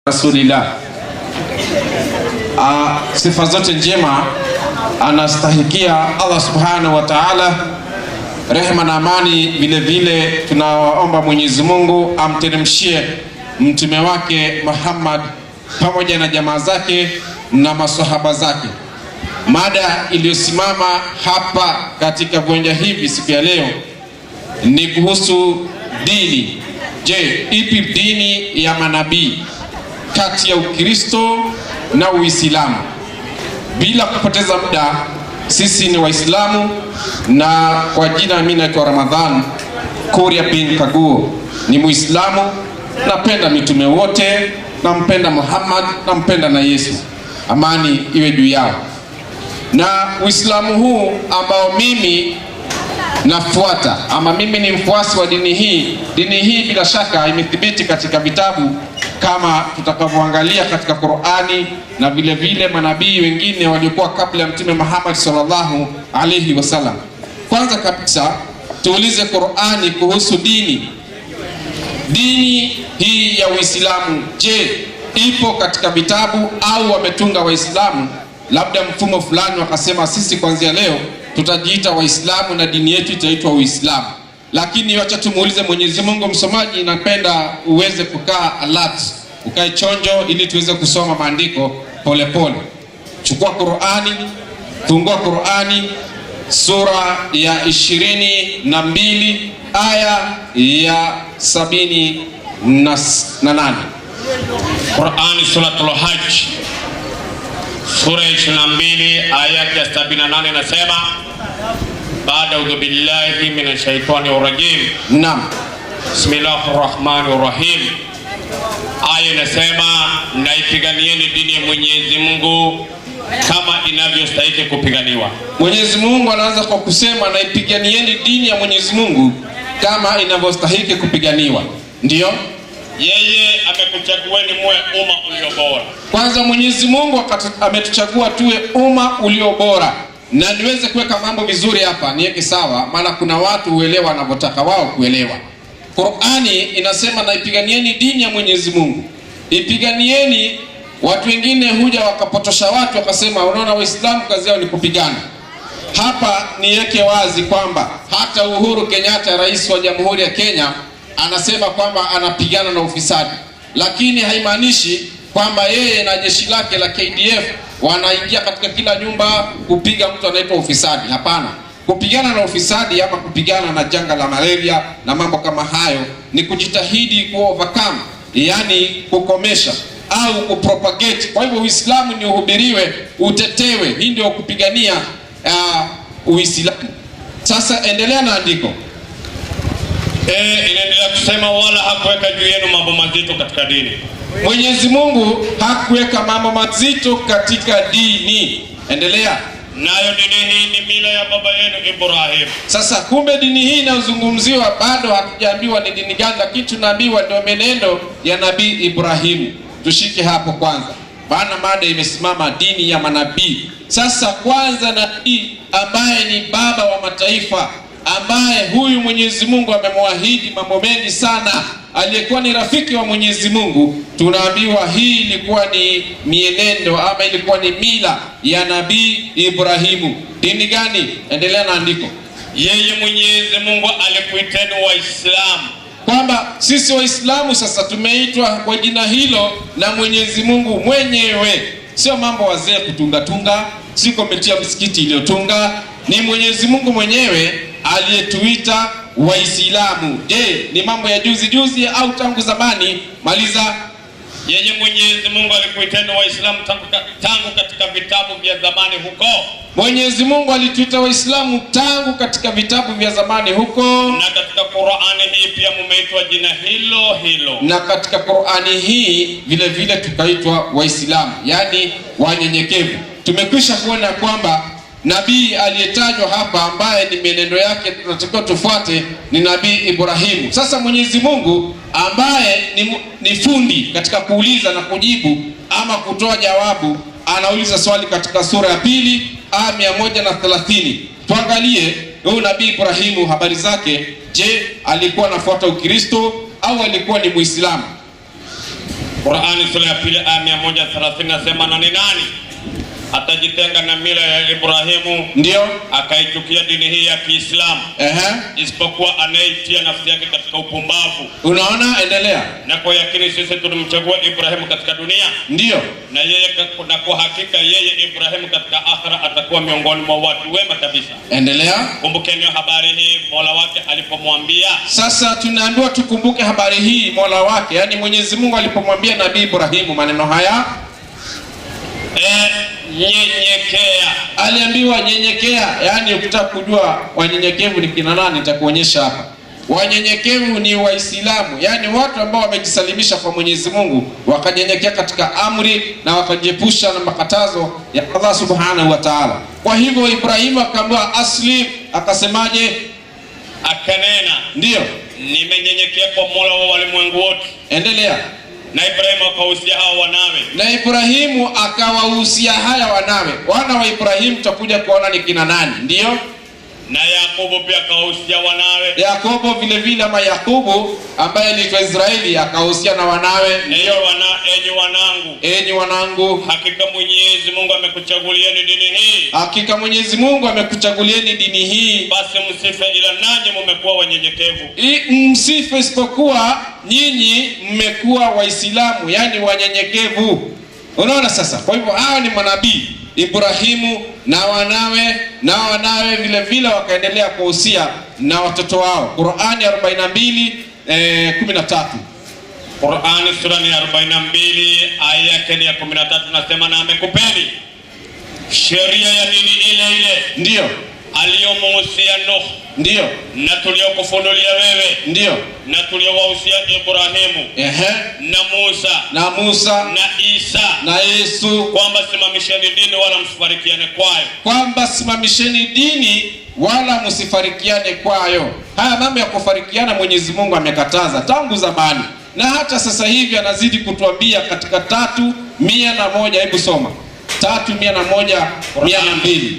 Rasulillah. Sifa zote njema anastahikia Allah subhanahu wa ta'ala. Rehema na amani vile vile tunaomba Mwenyezi Mungu amteremshie mtume wake Muhammad pamoja na jamaa zake na maswahaba zake. Mada iliyosimama hapa katika viwanja hivi siku ya leo ni kuhusu dini. Je, ipi dini ya manabii kati ya Ukristo na Uislamu? Bila kupoteza muda, sisi ni Waislamu na kwa jina mimi naitwa Ramadhan Kuria bin Kaguo, ni Muislamu. Napenda mitume wote, nampenda Muhammad, nampenda na Yesu, amani iwe juu yao. Na Uislamu huu ambao mimi nafuata, ama mimi ni mfuasi wa dini hii bila shaka imethibiti katika vitabu kama tutakavyoangalia katika Qur'ani na vile vile manabii wengine waliokuwa kabla ya Mtume Muhammad sallallahu alaihi wasallam. Kwanza kabisa tuulize Qur'ani kuhusu dini hii ya Uislamu. Je, ipo katika vitabu au wametunga Waislamu labda mfumo fulani wakasema sisi kuanzia leo tutajiita Waislamu na dini yetu itaitwa Uislamu? Lakini wacha tumuulize Mwenyezi Mungu. Msomaji, napenda uweze kukaa alert, ukae chonjo ili tuweze kusoma maandiko pole pole. Chukua Qur'ani, fungua Qur'ani sura ya 22 aya ya 78. Qur'ani suratul Hajj sura 22 aya ya 78 nasema, A'udhu billahi minash shaitani rajim. Naam. Bismillahir rahmanir rahim. Aya inasema, naipiganieni dini ya Mwenyezi Mungu kama inavyostahili kupiganiwa. Mwenyezi Mungu anaanza kwa kusema naipiganieni dini ya Mwenyezi Mungu kama inavyostahili kupiganiwa. Ndio yeye amekuchagueni muwe umma ulio bora. Kwanza Mwenyezi Mungu ametuchagua tuwe umma ulio bora. Na niweze kuweka mambo vizuri hapa, niweke sawa, maana kuna watu huelewa wanavyotaka wao kuelewa. Qur'ani inasema naipiganieni dini ya Mwenyezi Mungu. Ipiganieni, watu wengine huja wakapotosha watu wakasema unaona Waislamu kazi yao ni kupigana. Hapa niweke wazi kwamba hata Uhuru Kenyatta, rais wa Jamhuri ya Kenya, anasema kwamba anapigana na ufisadi, lakini haimaanishi kwamba yeye na jeshi lake la KDF wanaingia katika kila nyumba kupiga mtu anaitwa ufisadi. Hapana. Kupigana na ufisadi ama kupigana na janga la malaria na mambo kama hayo ni kujitahidi ku-overcome, yani kukomesha au kupropagate. Kwa hivyo Uislamu ni uhubiriwe, utetewe. Hii ndio kupigania Uislamu. Sasa endelea na andiko. Inaendelea kusema, wala hakuweka juu yenu mambo mazito katika dini. Mwenyezi Mungu hakuweka mambo mazito katika dini. Endelea. Nayo dini hii ni mila ya baba yenu Ibrahim. Sasa kumbe dini hii inazungumziwa, bado hatujaambiwa ni dini gani, lakini tunaambiwa ndio menendo ya Nabii Ibrahim. Tushike hapo kwanza, maana mada imesimama dini ya manabii. Sasa kwanza nabii ambaye ni baba wa mataifa, ambaye huyu Mwenyezi Mungu amemwahidi mambo mengi sana, aliyekuwa ni rafiki wa Mwenyezi Mungu, tunaambiwa hii ilikuwa ni mienendo ama ilikuwa ni mila ya Nabii Ibrahimu. Dini gani? Endelea na andiko. Yeye Mwenyezi Mungu alikuiteni Waislamu, kwamba sisi Waislamu sasa tumeitwa kwa jina hilo na Mwenyezi Mungu mwenyewe. Sio mambo wazee kutunga, si komiti ya msikiti iliyotunga, ni Mwenyezi Mungu mwenyewe aliyetuita Waislamu. Je, ni mambo ya juzi au tangu zamani? Maliza. Yeye Mwenyezi Mungu alikuiteni Waislamu tangu katika vitabu vya zamani huko. Mwenyezi Mungu alituita Waislamu tangu katika vitabu vya zamani huko. Na katika Qur'ani hii pia mumeitwa jina hilo hilo. Na katika Qur'ani hii vile vile tukaitwa Waislamu, yani wanyenyekevu. Tumekwisha kuona kwamba nabii aliyetajwa hapa ambaye ni menendo yake tunatakiwa tufuate ni Nabii Ibrahimu. Sasa Mwenyezi Mungu ambaye ni fundi katika kuuliza na kujibu ama kutoa jawabu, anauliza swali katika sura ya 2 aya 130. Tuangalie huyu Nabii Ibrahimu, habari zake. Je, alikuwa anafuata Ukristo au alikuwa ni Muislamu? Qur'ani sura ya pili aya 130 nasema, na ni nani atajitenga na mila ya Ibrahimu, ndio akaichukia dini hii ya Kiislamu, isipokuwa anaitia nafsi yake katika upumbavu. Unaona, endelea. Na kwa yakini sisi tulimchagua Ibrahimu katika dunia, ndio na kwa hakika yeye Ibrahimu katika akhira atakuwa miongoni mwa watu wema kabisa. Endelea. Kumbukeni habari hii Mola wake alipomwambia. Sasa tunaambiwa tukumbuke habari hii Mola wake, yani Mwenyezi Mungu alipomwambia Nabii Ibrahimu maneno haya, nyenyekea. Aliambiwa nyenyekea, yani ukitaka kujua wanyenyekevu ni kina nani nitakuonyesha hapa. Wanyenyekevu ni Waislamu, yani watu ambao wamejisalimisha kwa Mwenyezi Mungu, wakanyenyekea katika amri na wakajiepusha na makatazo ya Allah Subhanahu wa Ta'ala. Kwa hivyo Ibrahimu akaambiwa aslim, akasemaje? Akanena, ndio nimenyenyekea kwa Mola wa walimwengu wote. Endelea. Na Ibrahimu akawahusia hao wanawe. Na Ibrahimu akawahusia haya wanawe. Wana wa Ibrahimu tutakuja kuona ni kina nani, ndio? Na Yakobo pia akawahusia wanawe. Yakobo vile vile, ama Yakobo ambaye aliitwa Israeli, akawahusia na wanawe. Enyi wanangu, hakika Mwenyezi Mungu amekuchagulieni dini hii. Hakika Mwenyezi Mungu amekuchagulieni dini hii. Basi msife, ila nanyi mmekuwa wanyenyekevu. Msife isipokuwa nyinyi mmekuwa Waislamu, yani wanyenyekevu. Unaona sasa? Kwa hivyo hao ni manabii Ibrahimu na wanawe vile vile wakaendelea kuhusia na watoto wao. Qur'ani 42:13. Qur'ani sura ni 42 aya yake ya 13 nasema, na amekupeni sheria ya dini ile ile ndio aliyomuhusia Nuh, ndio na tuliokufunulia wewe, ndio na tuliowahusia Ibrahimu, na Musa na Isa na Yesu, kwamba simamisheni dini wala msifarikiane kwayo. Kwamba simamisheni dini wala msifarikiane kwayo. Haya mambo ya kufarikiana Mwenyezi Mungu amekataza tangu zamani, na hata sasa hivi anazidi kutuambia katika 3:100. Hebu soma 3:102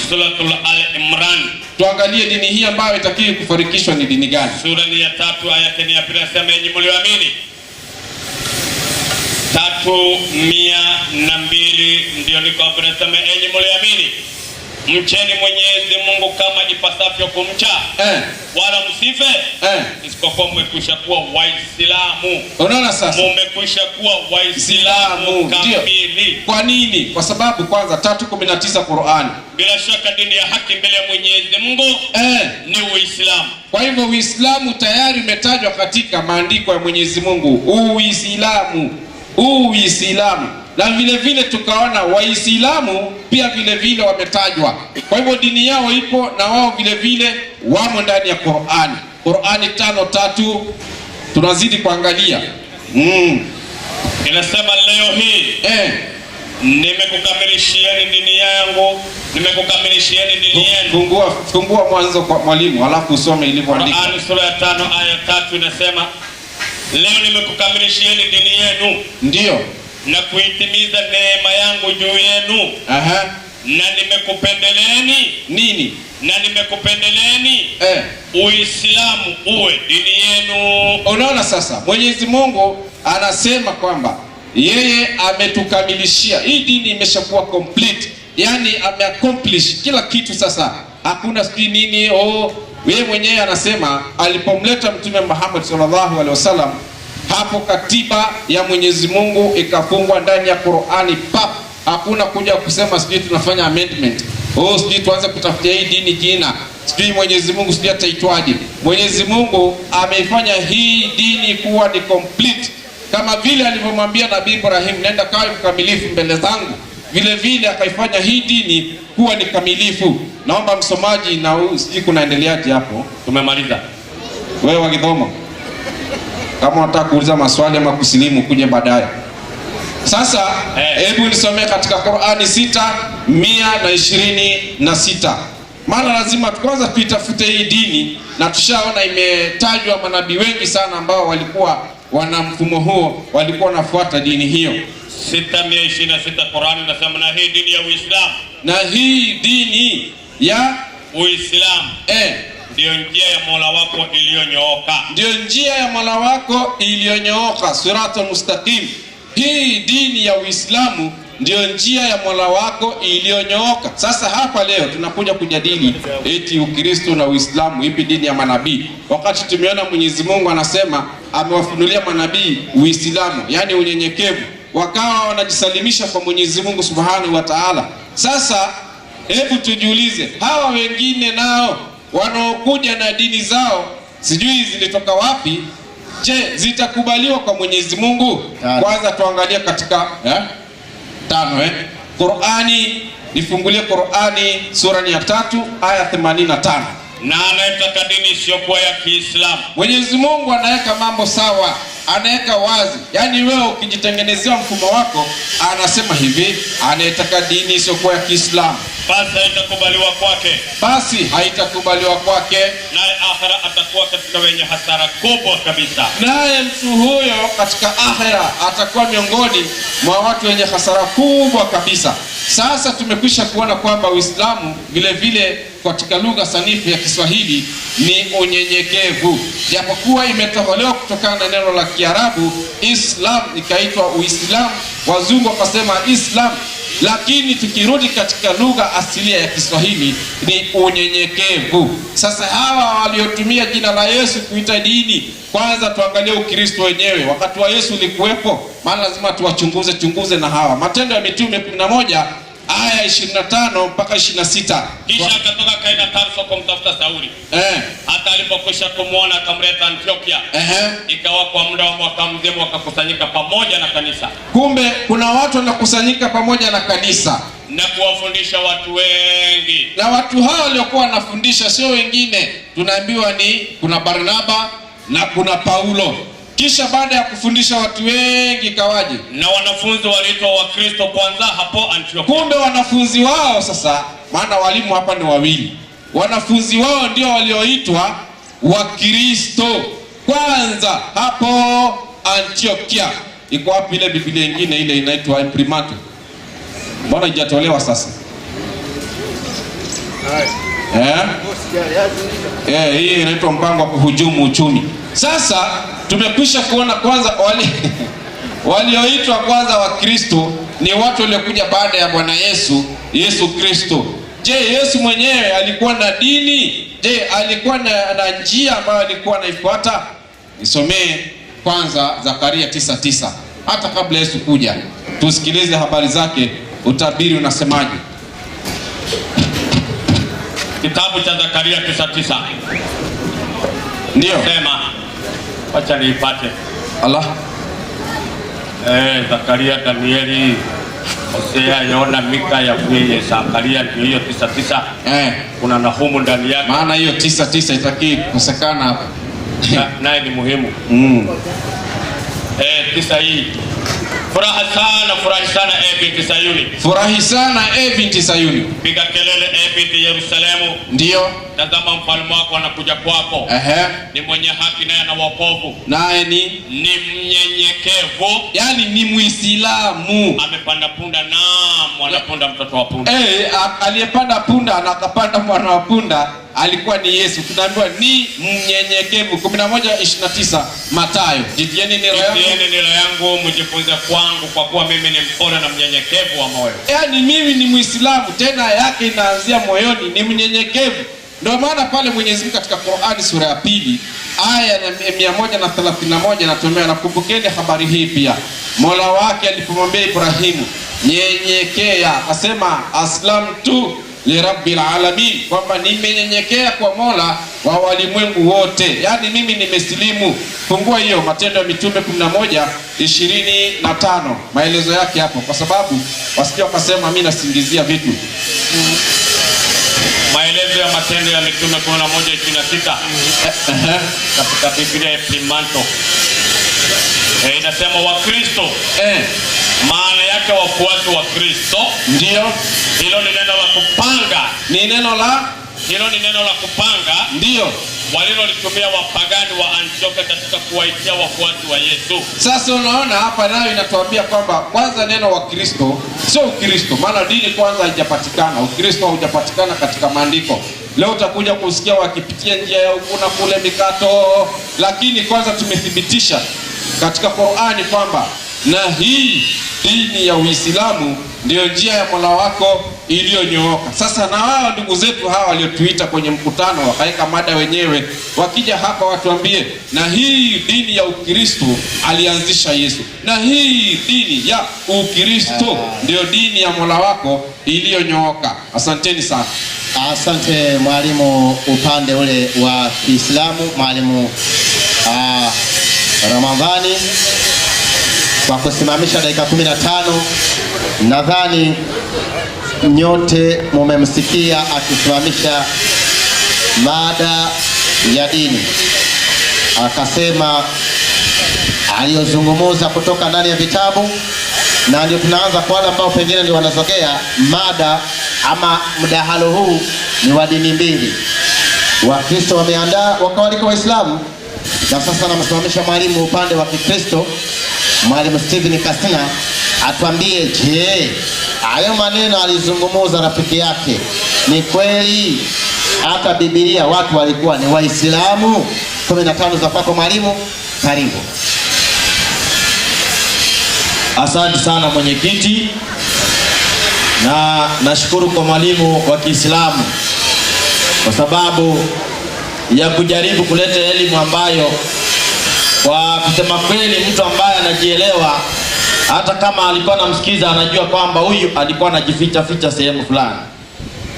Suratul Al-Imran. Tuangalie dini hii ambayo itakiwi kufarikishwa ni dini gani? Sura ni ya 3 aya yake ya 2 nasema, enyi mlioamini. 3:102 ndio liko hapo nasema, enyi mlioamini, mcheni Mwenyezi Mungu kama ipasavyo kumcha, wala msife, isipokuwa mmekwisha kuwa Waislamu. Unaona sasa? Mmekwisha kuwa Waislamu kamili. Kwa nini? Kwa sababu kwanza 3:19 Qur'ani. Bila shaka dini ya haki mbele ya Mwenyezi Mungu ni Uislamu. Kwa hivyo Uislamu tayari umetajwa katika maandiko ya Mwenyezi Mungu. Uislamu. Na vile vile tukaona Waislamu pia vile vile wametajwa. Kwa hivyo dini yao ipo na wao vile vile wamo ndani ya Qur'ani. Qur'ani 5:3 tunazidi kuangalia. Inasema leo hii nimekukamilishieni dini yangu, nimekukamilishieni dini yenu. Fungua mwanzo kwa mwalimu, alafu usome ilivyoandikwa. Qur'ani sura ya 5 aya 3 inasema, leo nimekukamilishieni dini yenu, ndio, na kuitimiza neema yangu juu yenu. Na nimekupendeleeni nini? Na nimekupendeleeni Uislamu uwe dini yenu. Unaona sasa, Mwenyezi Mungu anasema kwamba yeye ametukamilishia hii dini, imeshakuwa complete, yani ameaccomplish kila kitu. Sasa hakuna sijui nini. Yeye mwenyewe anasema alipomleta Mtume Muhammad sallallahu alaihi wasallam, hapo katiba ya Mwenyezi Mungu ikafungwa ndani ya Qur'ani pap. Hakuna kuja kusema sijui tunafanya amendment, sijui tuanze kutafutia hii dini jina, sijui Mwenyezi Mungu sijui ataitwaje. Mwenyezi Mungu ameifanya hii dini kuwa ni complete, kama vile alivyomwambia Nabii Ibrahim, nenda kawe mkamilifu mbele zangu, vile vile akaifanya hii dini kuwa ni kamilifu. Naomba msomaji, na sijui kunaendeleaje hapo. Tumemaliza. Wewe wa Kidhomo, kama unataka kuuliza maswali ama kusilimu kuja baadaye. Sasa hebu nisomee katika Qur'ani 6:126. Maana lazima kwanza tuitafute hii dini, na tushaona imetajwa manabii wengi sana ambao walikuwa wana mfumo huo, walikuwa wanafuata dini hiyo. 6:126 Qur'ani nasema, na hii dini ya Uislamu, na hii dini ya Uislamu ndio njia ya Mola wako iliyonyooka. Ndio njia ya Mola wako iliyonyooka, siratul mustaqim. hii dini ya Uislamu ndio njia ya Mola wako iliyonyooka. Sasa hapa leo tunakuja kujadili eti Ukristo na Uislamu ipi dini ya manabii, wakati tumeona Mwenyezi Mungu anasema amewafunulia manabii Uislamu, yani unyenyekevu, wakawa wanajisalimisha kwa Mwenyezi Mungu Subhanahu wa Ta'ala. Sasa hebu tujiulize, hawa wengine nao wanaokuja na dini zao sijui zilitoka wapi, je, zitakubaliwa kwa Mwenyezi Mungu? Kwanza tuangalie katika tano Qur'ani, nifungulie Qur'ani sura ya 3 aya 85. Na anayetaka dini isiyokuwa ya Kiislamu, Mwenyezi Mungu anaweka mambo sawa, anaweka wazi. Yaani wewe ukijitengenezea mfumo wako, anasema hivi, anayetaka dini isiyokuwa ya Kiislamu basi haitakubaliwa kwake, naye akhera atakuwa katika wenye hasara kubwa kabisa. Naye mtu huyo katika akhera atakuwa miongoni mwa watu wenye hasara kubwa kabisa. Sasa tumekwisha kuona kwamba Uislamu vile vile katika lugha sanifu ya Kiswahili ni unyenyekevu, japokuwa imetoholewa kutokana na neno la Kiarabu Islam ikaitwa Uislamu, wazungu wakasema Islam, lakini tukirudi katika lugha asilia ya Kiswahili ni unyenyekevu. Sasa hawa waliotumia jina la Yesu kuita dini, kwanza tuangalie Ukristo wenyewe wakati wa Yesu ulikuwepo, maana lazima tuwachunguze na hawa. Matendo ya Mitume 11 aya 25 mpaka 26. Kisha akatoka kaenda Tarso kumtafuta Sauli. Hata alipokwisha kumwona akamleta Antiokia. Ikawa kwa muda wa mwaka mzima wakakusanyika pamoja na kanisa. Kumbe kuna watu wanakusanyika pamoja na kanisa na kuwafundisha watu wengi. Na watu hao waliokuwa wanafundisha sio wengine, tunaambiwa ni kuna Barnaba na kuna Paulo. Kisha baada ya kufundisha watu wengi kawaje? Na wanafunzi waliitwa Wakristo kwanza hapo Antiokia. Kumbe wanafunzi wao sasa, maana walimu hapa ni wawili, wanafunzi wao ndio walioitwa Wakristo kwanza hapo Antiokia. Iko wapi ile Biblia nyingine ile inaitwa Imprimatur? Mbona haijatolewa sasa? Hii inaitwa mpango wa kuhujumu uchumi. Sasa tumekwisha kuona kwanza walioitwa kwanza Wakristo ni watu waliokuja baada ya Bwana Yesu Kristo. Je, Yesu mwenyewe alikuwa na dini? Je, alikuwa na njia ambayo alikuwa anaifuata? Nisomee kwanza Zakaria 9:9. Hata kabla Yesu kuja, tusikilize habari zake, utabiri unasemaje? Kitabu cha Zakaria 9:9. Ndio. Sema. Acha niipate. Allah. Zakaria, Danieli, Hosea, Yona, Mika, Yafuye, Zakaria ndio hiyo 9:9. Kuna Nahumu ndani yake. Maana hiyo 9:9 itaki kukosekana hapa. Naye ni muhimu. 9 hii. Furahi sana binti Sayuni. Furahi sana binti Sayuni. Piga kelele binti Yerusalemu. Ndio. Tazama mfalme wako anakuja kwako. Ni mwenye haki naye ana wokovu. Naye ni mnyenyekevu. Yaani ni Muislamu. Amepanda punda na mwanapunda mtoto wa punda. Aliyepanda punda na akapanda mwana wa punda alikuwa ni Yesu. Tunaambiwa ni mnyenyekevu. 11:29 Mathayo. Jitieni nira yangu mjifunze kwangu, kwa kuwa mimi ni mpole na mnyenyekevu wa moyo. Yaani mimi ni Muislamu, tena yake inaanzia moyoni, ni mnyenyekevu. Ndio maana pale Mwenyezi Mungu katika Qur'ani sura ya 2 aya ya 131 natumia, nakumbukeni habari hii pia. Mola wake alipomwambia Ibrahimu, nyenyekea, asema aslamtu li rabbil alamin, kwamba nimenyenyekea kwa Mola wa walimwengu wote. Yaani mimi nimesilimu. Fungua hiyo Matendo ya Mitume 11:25, maelezo yake hapo, kwa sababu wasije wakasema mimi nasingizia vitu. Maelezo ya Matendo ya Mitume 11:26 katika Biblia Imprimatur. Inasema Wakristo. Maana yake wafuasi wa Kristo. Ndio. Hilo ni neno la kupanga. Hilo ni neno la kupanga. Ndio. Walilolitumia wapagani wa Antiokia katika kuwaitia wafuasi wa Yesu. Sasa unaona hapa nayo inatuambia kwamba kwanza neno wa Kristo sio Ukristo, maana dini kwanza haijapatikana. Ukristo haujapatikana katika maandiko. Leo utakuja kusikia wakipitia njia ya huku na kule mikato, lakini kwanza tumethibitisha katika Qur'ani kwamba na hii dini ya Uislamu ndiyo njia ya Mola wako iliyonyooka. Sasa na wao ndugu zetu hawa waliotuita kwenye mkutano wakaweka mada wenyewe, wakija hapa watuambie, na hii dini ya Ukristo alianzisha Yesu, na hii dini ya Ukristo ndiyo dini ya Mola wako iliyonyooka. Asanteni sana. Asante mwalimu upande ule wa Kiislamu, mwalimu Ramadhani, kwa kusimamisha dakika 15. Nadhani nyote mumemsikia akisimamisha mada ya dini, akasema aliyozungumuza kutoka ndani ya vitabu, na ndio tunaanza kwa wale ambao pengine ndio wanazogea mada ama mdahalo huu ni wa dini mbili. Wakristo wameandaa wakawalika Waislamu, na sasa namsimamisha mwalimu upande wa Kikristo, mwalimu Steven Kasina, atuambie, je, hayo maneno alizungumuza rafiki yake ni kweli? Hata Biblia watu walikuwa ni Waislamu? 15 za kwako mwalimu, karibu. Asante sana mwenyekiti, na nashukuru kwa mwalimu wa Kiislamu kwa sababu ya kujaribu kuleta elimu ambayo kwa kusema kweli mtu ambaye anajielewa, hata kama alikuwa anamsikiza, anajua kwamba huyu alikuwa anajificha ficha sehemu fulani.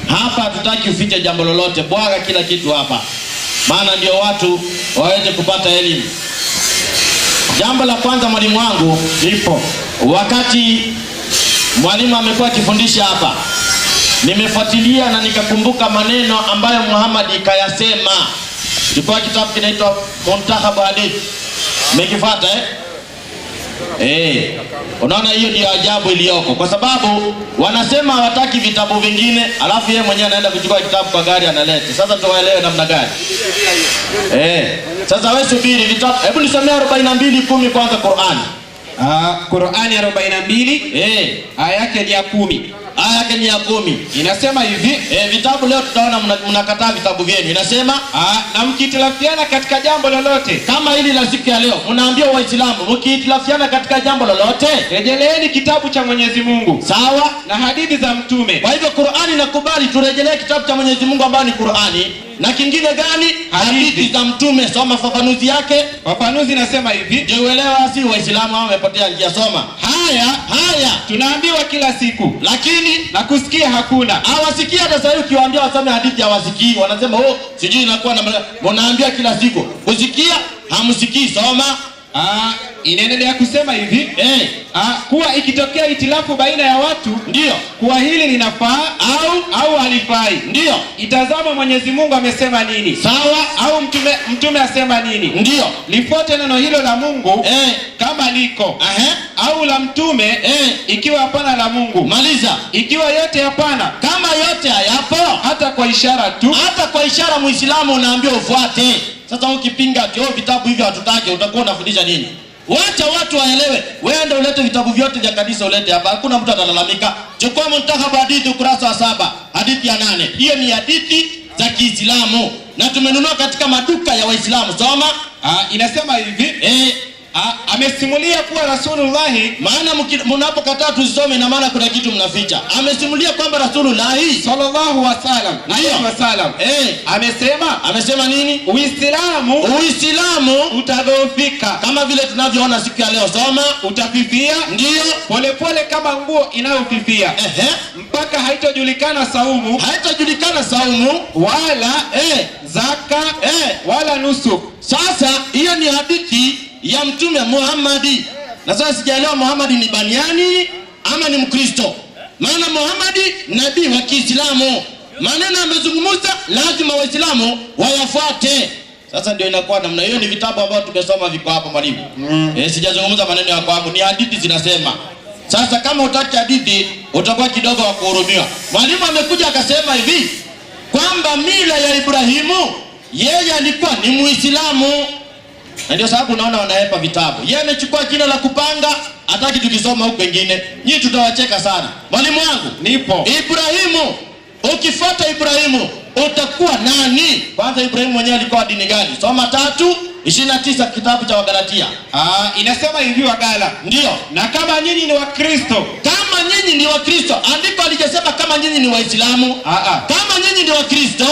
Hapa hatutaki ufiche jambo lolote, bwaga kila kitu hapa, maana ndio watu waweze kupata elimu. Jambo la kwanza, mwalimu wangu lipo wakati mwalimu amekuwa akifundisha hapa, nimefuatilia na nikakumbuka maneno ambayo Muhammad kayasema. Ilikuwa kitabu kinaitwa Muntakhab Hadith. Umekifuata unaona, hiyo ndio ajabu iliyoko, kwa sababu wanasema hawataki vitabu vingine, alafu yeye mwenyewe anaenda kuchukua kitabu kwa gari analeta. Sasa tuwaelewe namna gani? Sasa wewe subiri vitabu, hebu nisomea 42:10 kwanza Qur'ani. Qur'ani 42 aya yake ni ya 10. Aya yake ni ya 10. Inasema hivi, vitabu leo tutaona mnakataa vitabu vyenu. Inasema na mkitilafiana katika jambo lolote, kama hili la siku ya leo, mnaambia Waislamu mkitilafiana katika jambo lolote, rejeleeni kitabu cha Mwenyezi Mungu, sawa, na hadithi za mtume. Kwa hivyo Qur'ani nakubali turejelee kitabu cha Mwenyezi Mungu ambayo ni Qur'ani, na kingine gani? Hadithi za mtume. Soma fafanuzi yake. Fafanuzi nasema hivi, je, uelewa? Si Waislamu hao wamepotea njia. Soma. Haya tunaambiwa kila siku, lakini na kusikia hakuna. Hawasikia. Hata sasa ukiwaambia wasome hadithi hawasikii, wanasema sijui inakuwa na mnaambia kila siku. Kusikia hamsikii. Soma. Inaendelea kusema hivi, kuwa ikitokea itilafu baina ya watu, ndio kuwa hili linafaa au halifai, ndio itazama Mwenyezi Mungu amesema nini, sawa, au mtume asema nini, ndio lifuate neno hilo la Mungu kama liko, au la mtume ikiwa hapana la Mungu. Maliza. Ikiwa yote hapana, kama yote hayapo, hata kwa ishara tu, hata kwa ishara Muislamu unaambiwa ufuate. Sasa ukipinga vitabu hivi hatutaki, utakuwa unafundisha nini? Wacha watu waelewe. Wewe ndio ulete vitabu vyote vya kanisa ulete hapa, hakuna mtu atalalamika. Chukua Muntakhab Hadith ukurasa wa 7, hadithi ya 8. Hiyo ni hadithi za Kiislamu na tumenunua katika maduka ya Waislamu. Soma. Inasema hivi, amesimulia kuwa Rasulullah, maana mnapokataa tusome na maana kuna kitu mnaficha. Amesimulia kwamba Rasulullah sallallahu alaihi wasallam amesema nini? Uislamu utadhoofika kama vile tunavyoona siku ya leo. Soma. Utafifia, ndio, polepole kama nguo inayofifia, mpaka haitojulikana saumu wala zaka wala nusuk. Sasa hiyo ni hadithi ya Mtume Muhammad. Na sasa sijaelewa Muhammad ni baniani ama ni Mkristo, maana Muhammad nabii wa Kiislamu, maneno amezungumza lazima Waislamu wayafuate. Sasa ndio inakuwa namna hiyo. Ni vitabu ambavyo tumesoma viko hapa mwalimu. Sijazungumza maneno ya kwangu, ni hadithi zinasema. Sasa kama utaki hadithi utakuwa kidogo wa kuhurumiwa. Mwalimu amekuja akasema hivi kwamba mila ya Ibrahimu, yeye alikuwa ni Muislamu, na ndio sababu unaona wanaepa vitabu. Yeye amechukua jina la kupanga, hataki tukisoma huko wengine. Nyinyi tutawacheka sana. Mwalimu wangu, nipo. Ibrahimu, ukifuata Ibrahimu utakuwa nani? Kwanza Ibrahimu mwenyewe alikuwa dini gani? Soma 3 29 kitabu cha Wagalatia. Inasema hivi Wagala. Ndio. Na kama nyinyi ni Wakristo, kama nyinyi ni Wakristo, andiko alijasema kama nyinyi ni Waislamu. Kama nyinyi ni Wakristo,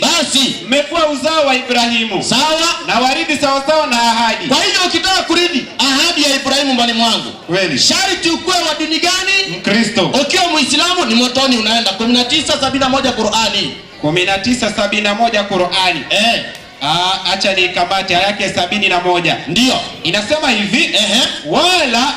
basi mmekuwa uzao wa Ibrahimu. Sawa, na waridi sawa sawa na ahadi. Kwa hivyo ukitaka kuridi ahadi ya Ibrahimu mwalimu wangu, kweli, sharti ukuwe wa dini gani? Mkristo. Ukiwa Muislamu ni motoni unaenda. 1971 Qur'ani. 1971 Qur'ani. Acha ni kamati yake 71. Ndio. Inasema hivi, wala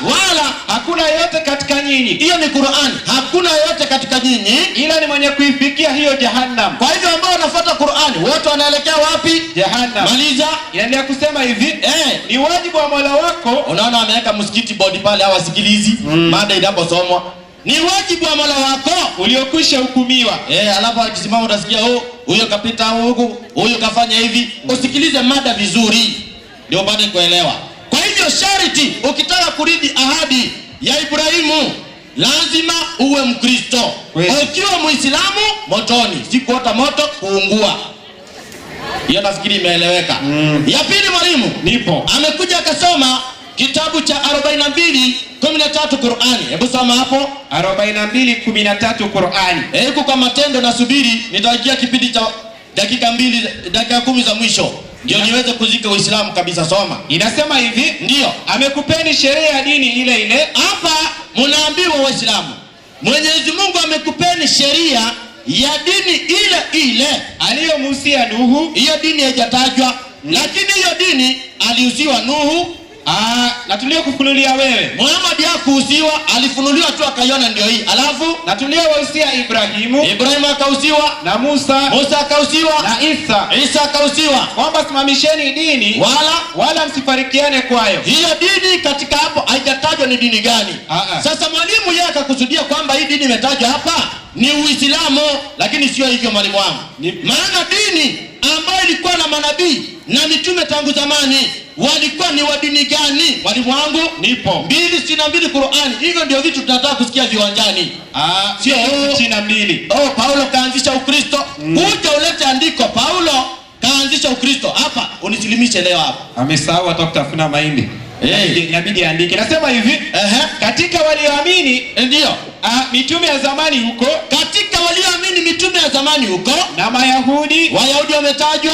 hakuna yote katika nyinyi. Hiyo ni Qur'an. Hakuna yote katika nyinyi ila ni mwenye kuifikia hiyo jahannam. Kwa hivyo ambao wanafuata Qur'ani wote wanaelekea wapi? Jahannam. Maliza. Inaendelea kusema hivi, ni wajibu wa Mola wako. Unaona ameweka msikiti board pale hawasikilizi mada inaposomwa. Ni wajibu wa Mola wako uliokwisha hukumiwa. Alafu akisimama utasikia huyo kapita huku, huyo kafanya hivi. Usikilize mada vizuri ndio upate kuelewa. Kwa hivyo sharti ukitaka kuridi ahadi ya Ibrahimu lazima uwe Mkristo. Ukiwa Muislamu motoni, si kuota moto kuungua. Hiyo nafikiri imeeleweka. Ya pili mwalimu, nipo. Amekuja akasoma kitabu cha 42:13 Qur'ani. Hebu soma hapo. 42:13 Qur'ani. Huko kwa matendo na subiri nitawakia kipindi cha dakika 10 za mwisho ndio niweze kuzika Uislamu kabisa. Soma. Inasema hivi, ndio, amekupeni sheria ya dini ile ile. Hapa mnaambiwa Waislamu, Mwenyezi Mungu amekupeni sheria ya dini ile ile aliyomuhusia Nuhu. Hiyo dini haijatajwa, lakini hiyo dini alihusiwa Nuhu. Na tuliokufunulia wewe. Muhammad hakuhusiwa, alifunuliwa tu akaiona ndio hii. Alafu na tuliowahusia Ibrahimu. Ibrahimu akahusiwa, na Musa akahusiwa, na Isa akahusiwa, kwamba simamisheni dini wala msifarikiane kwayo. Hiyo dini katika hapo haijatajwa ni dini gani. Sasa mwalimu yeye akakusudia kwamba hii dini imetajwa hapa ni Uislamu, lakini sio hivyo mwalimu wangu. Maana dini ambayo ilikuwa na manabii na mitume tangu zamani walikuwa ni wa dini gani mwalimu wangu? Nipo. 2:62 Qur'ani. Hivyo ndio vitu tunataka kusikia viwanjani. Sio 2:62. Paulo kaanzisha Ukristo. Kuja ulete andiko Paulo kaanzisha Ukristo. Hapa unisilimishe leo hapa. Amesahau atakutafuna mahindi. Inabidi andike. Nasema hivi, katika walioamini, ndio, mitume ya zamani huko, katika walioamini mitume ya zamani huko, na Wayahudi wametajwa,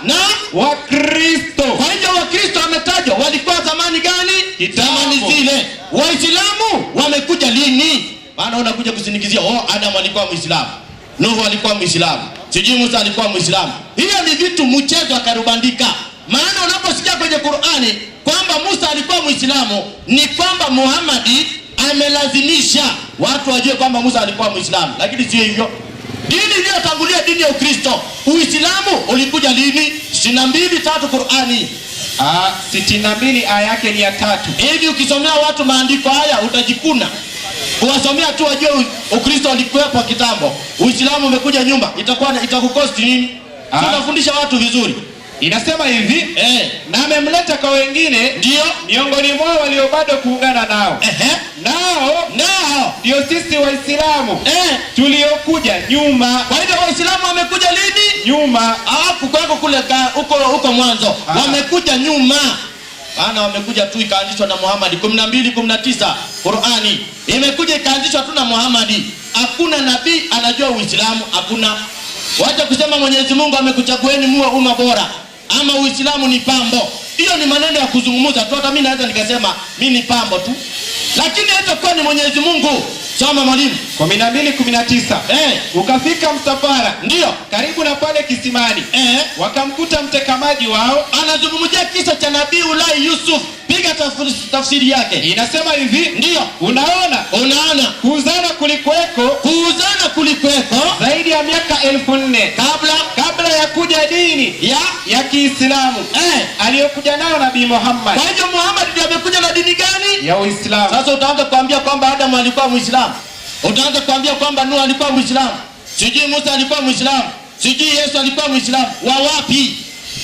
na Wakristo. Kwa hiyo Wakristo wametajwa. Walikuwa zamani gani? Zamani zile. Waislamu wamekuja lini? Maana unakuja kusinikizia Adam alikuwa Muislamu, Nuhu alikuwa Muislamu, sijui Musa alikuwa Muislamu. Hiyo ni vitu mchezo akarubandika. Maana unaposikia kwenye Qur'ani kwamba Musa alikuwa Muislamu, ni kwamba Muhammad amelazimisha watu wajue kwamba Musa alikuwa Muislamu, lakini sio hivyo. Dini iliyotangulia dini ya Ukristo, Uislamu ulikuja lini? 62:3 Qur'ani. 62 aya yake ni ya 3. Hivi ukisomea watu maandiko haya utajikuna. Kuwasomea tu wajue Ukristo ulikuwepo kitambo, Uislamu umekuja nyumba, itakukosti nini? Tunafundisha watu vizuri. Inasema hivi, na amemleta kwa wengine, ndio, miongoni mwao walio bado kuungana nao. Nao ndio sisi Waislamu tuliokuja nyuma. Kwa hivyo Waislamu wamekuja lini? Nyuma. Kwako kule huko mwanzo. Wamekuja nyuma. Maana wamekuja tu ikaanzishwa na Muhammad. 12:19 Qur'ani. Imekuja ikaanzishwa tu na Muhammad. Hakuna nabii anajua Uislamu, hakuna. Wacha kusema Mwenyezi Mungu amekuchagueni muwe umma bora ama Uislamu ni pambo. Hiyo ni maneno ya kuzungumza tu. Hata mimi naweza nikasema mimi ni pambo tu, lakini hata kwa ni Mwenyezi Mungu. Soma mwalimu. 12:19. Ukafika msafara, ndio, karibu na pale kisimani. Wakamkuta mtekamaji wao. Anazungumzia kisa cha Nabii Ulai Yusuf. Piga tafsiri yake. Inasema hivi, ndio, unaona kuuzana kulikuweko zaidi ya miaka 1400 kabla ya kuja dini ya Kiislamu aliyokuja nayo Nabii Muhammad. Kwa hiyo Muhammad ndiye amekuja na dini gani? Ya Uislamu. Sasa utaanza kuambia kwamba Adam alikuwa Muislamu, utaanza kuambia kwamba Nuh alikuwa Muislamu, sijui Musa alikuwa Muislamu, sijui Yesu alikuwa Muislamu. Wa wapi?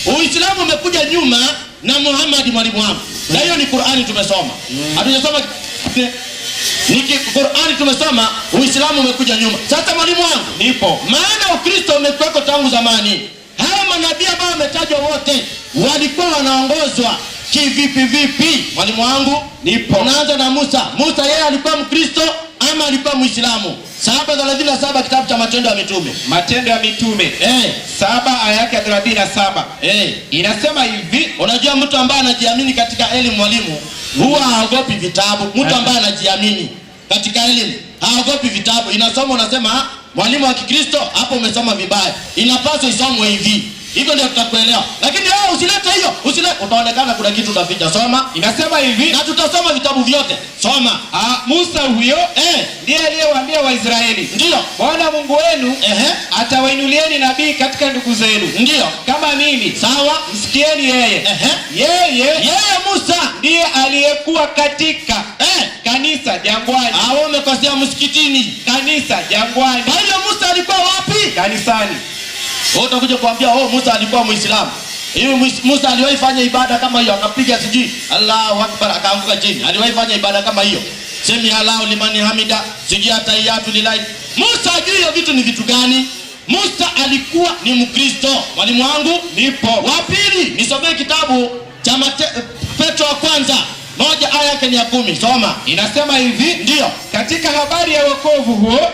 Uislamu umekuja nyuma na Muhammad mwalimu wangu. Na hiyo ni Qur'ani tumesoma. Hatujasoma ni Qur'ani tumesoma, Uislamu umekuja nyuma. Sasa mwalimu wangu, nipo. Maana Ukristo umekuweko tangu zamani. Hawa manabii ambao wametajwa wote walikuwa wanaongozwa kivipi? Mwalimu wangu, Nipo. unaanza na Musa. Musa yeye alikuwa Mkristo ama alikuwa Muislamu? 7:37 kitabu cha Matendo ya Mitume. Matendo ya Mitume 7 aya yake 37 inasema hivi. Unajua mtu ambaye anajiamini katika elimu, mwalimu, huwa haogopi vitabu. Mtu ambaye anajiamini katika elimu haogopi vitabu. Inasoma unasema mwalimu wa Kikristo, hapo umesoma vibaya, inapaswa isomwe hivi. Hivyo ndio tutakuelewa. Lakini wewe usilete hiyo, utaonekana kuna kitu utaficha. Soma. Inasema hivi, na tutasoma vitabu vyote. Soma. Musa huyo ndiye aliyewaambia Waisraeli, ndio, Bwana Mungu wenu atawainulieni nabii katika ndugu zenu, ndio, kama mimi. Sawa, msikieni yeye. Yeye Musa ndiye aliyekuwa katika kanisa jangwani. Umekosea, msikitini. Kanisa jangwani. Kwa hiyo Musa alikuwa wapi? Kanisani. Utakuja kuambia Musa alikuwa Muislamu. Hivi Musa aliwahi fanya ibada kama hiyo? Akapiga siji Allahu Akbar akaanguka chini. Aliwahi fanya ibada kama hiyo? Semi Allahu liman hamida, siji tahiyatu lillahi. Musa ajui hiyo vitu ni vitu gani? Musa alikuwa ni Mkristo. Mwalimu wangu, nipo. Wa pili, nisomee kitabu cha Petro wa kwanza 1 aya yake ni ya 10. Soma. Inasema hivi, ndio, katika habari ya wokovu huo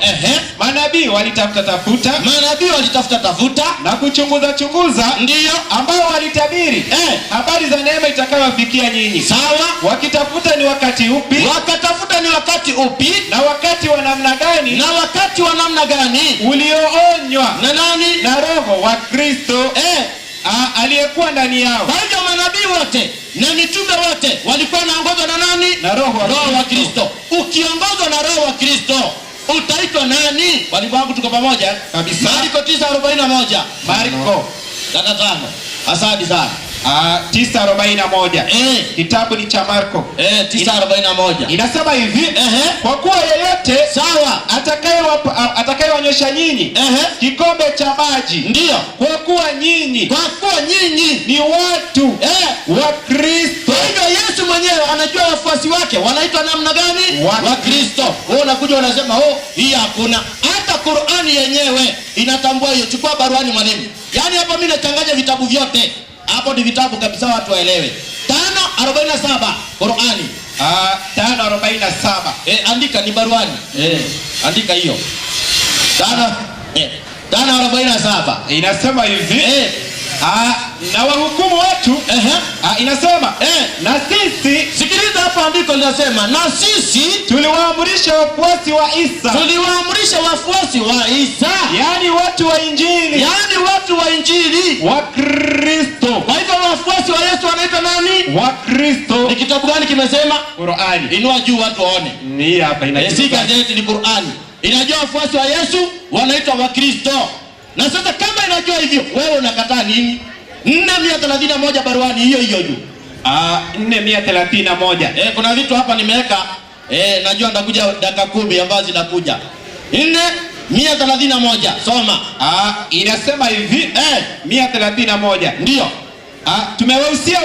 manabii walitafuta na kuchunguza, ndio, ambao walitabiri habari za neema itakayowafikia nyinyi. Sawa. Wakitafuta ni wakati upi, na wakati wa namna gani, ulioonywa na nani? Na Roho wa Kristo aliyekuwa ndani yao. Kwa hivyo manabii wote na mitume wote walikuwa wanaongozwa na nani? Na Roho wa Kristo. Ukiongozwa na Roho wa Kristo utaitwa nani? Walimu wangu, tuko pamoja kabisa. Marko 9:41. Marko 5. Asante sana. 9:41. Kitabu ni cha Marko 9:41. Inasema hivi, kwa kuwa yeyote sawa atakayewanyosha nyinyi kikombe cha maji, ndio, kwa kuwa nyinyi ni watu wa Kristo. Hivyo Yesu mwenyewe anajua wafuasi wake wanaitwa namna gani? Wa Kristo. Wewe unakuja unasema hii hakuna. Hata Qur'ani yenyewe inatambua hiyo. Chukua baruani mwalimu. Yaani hapa mimi nachanganya vitabu vyote. Hapo ni vitabu kabisa, watu waelewe. 5:47 Qur'ani. 5:47. Andika, ni baruani. Andika hiyo. 5:47. Inasema hivi, na wahukumu watu. Inasema na sisi, sikiliza hapa andiko linasema, na sisi tuliwaamrisha wafuasi wa Isa. Yaani watu wa Injili. wa Kristo. Kwa hivyo wafuasi wa Yesu wanaitwa nani? Wa Kristo. Ni kitabu gani kimesema? Qur'ani. Inua juu watu waone. Ni hapa si gazeti, ni Qur'ani. Inajua wafuasi wa Yesu wanaitwa wa Kristo. Na sasa kama inajua hivyo, wewe unakataa nini? 4:131 baruani hiyo juu. 4:31. Kuna vitu hapa nimeweka. Najua ndakuja dakika 10 ambazo zinakuja. 4:131. Soma. Inasema hivi, 131. Ndio. Tumewahusia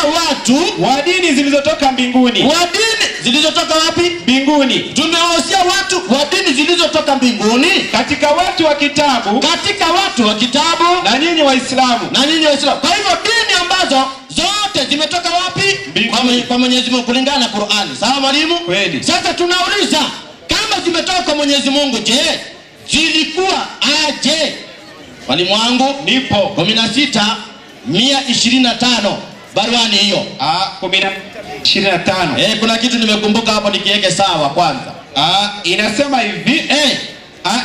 watu wa dini zilizotoka mbinguni. Wa dini zilizotoka wapi? Mbinguni. Tumewahusia watu wa dini zilizotoka mbinguni, katika watu wa kitabu, na nyinyi Waislamu. Kwa hivyo dini ambazo zote zimetoka wapi? Mbinguni. Kwa Mwenyezi Mungu kulingana na Qur'ani. Sawa mwalimu? Kweli. Sasa tunauliza, kama zimetoka kwa Mwenyezi Mungu, je, zilikuwa aje? Mwalimu wangu, nipo. 16:125 baruani hiyo. 16:25. Kuna kitu nimekumbuka hapo, nikiweke sawa kwanza. Inasema hivi,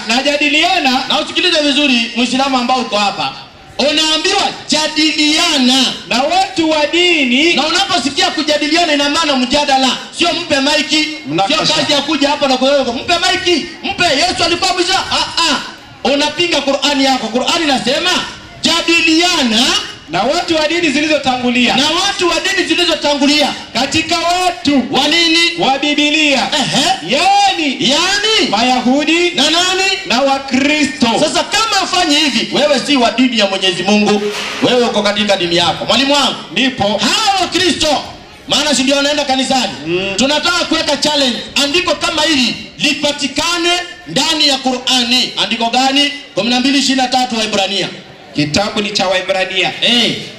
najadiliana. Na usikilize vizuri Muislamu ambao uko hapa. Unaambiwa jadiliana na watu wa dini. Na unaposikia kujadiliana ina maana mjadala. Sio mpe maiki. Sio kazi ya kuja hapa na kuwewe mpe maiki. Mpe Yesu alikuwa Muislamu. Unapinga Qur'ani yako. Qur'ani inasema jadiliana na watu wa dini zilizotangulia. Katika watu wa nini? Wa Biblia. Yani Mayahudi na nani? Na Wakristo. Sasa kama ufanye hivi, wewe si wa dini ya Mwenyezi Mungu. Wewe uko katika dini yako. Mwalimu wangu, nipo. Hao Wakristo, maana si ndio wanaenda kanisani. Tunataka kuweka challenge. Andiko kama hili lipatikane ndani ya Qur'ani. Andiko gani? 12:23 wa Ibrania. Kitabu ni cha Waebrania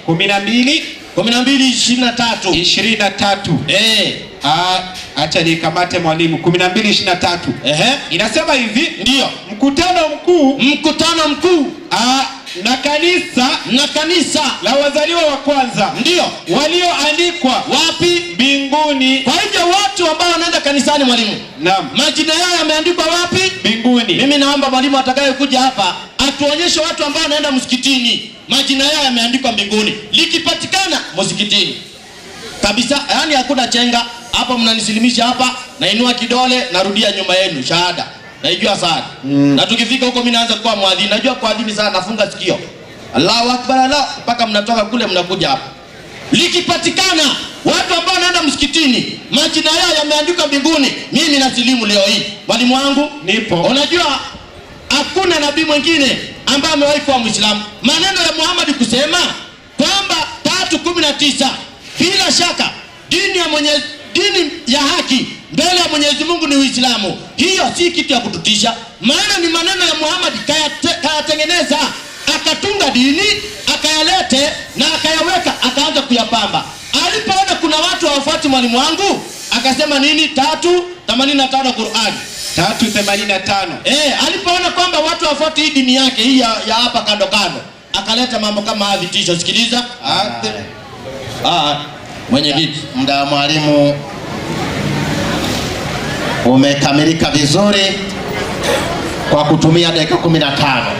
12:23. Acha nikamate mwalimu. 12:23. Inasema hivi, ndio mkutano mkuu na kanisa la wazaliwa wa kwanza, ndio walioandikwa wapi? Mbinguni. Kwa hivyo watu ambao wanaenda kanisani, mwalimu, naam, majina yao yameandikwa wapi? Mbinguni. Mimi naomba mwalimu atakayekuja hapa atuonyeshe watu ambao wanaenda msikitini, majina yao yameandikwa mbinguni. Likipatikana msikitini kabisa, yani hakuna chenga hapa. Mnanisilimisha hapa, nainua kidole, narudia nyuma yenu shahada. Naijua sana. Na tukifika huko mimi naanza kuwa mwadhini. Najua kuadhini sana, nafunga sikio. Allahu Akbar, Allah, mpaka mnatoka kule mnakuja hapa. Likipatikana watu ambao wanaenda msikitini, majina yao yameandikwa mbinguni, mimi nasilimu leo hii. Mwalimu wangu nipo. Unajua hakuna nabii mwingine ambaye amewahi kuwa Muislamu. Maneno ya Muhammad kusema kwamba 3:19 bila shaka dini ya haki mbele ya Mwenyezi Mungu ni Uislamu. Hiyo si kitu ya kututisha, maana ni maneno ya Muhammad kayatengeneza, akatunga dini, akayalete na akayaweka, akaanza kuyapamba. Alipoona kuna watu hawafuati mwalimu wangu, akasema nini? 3:85 Qur'an. 3:85. Alipoona kwamba watu hawafuati hii dini yake hii ya hapa kando kando, akaleta mambo kama hivi vitisho. Sikiliza. Mwenyekiti, muda wa mwalimu umekamilika vizuri kwa kutumia dakika 15.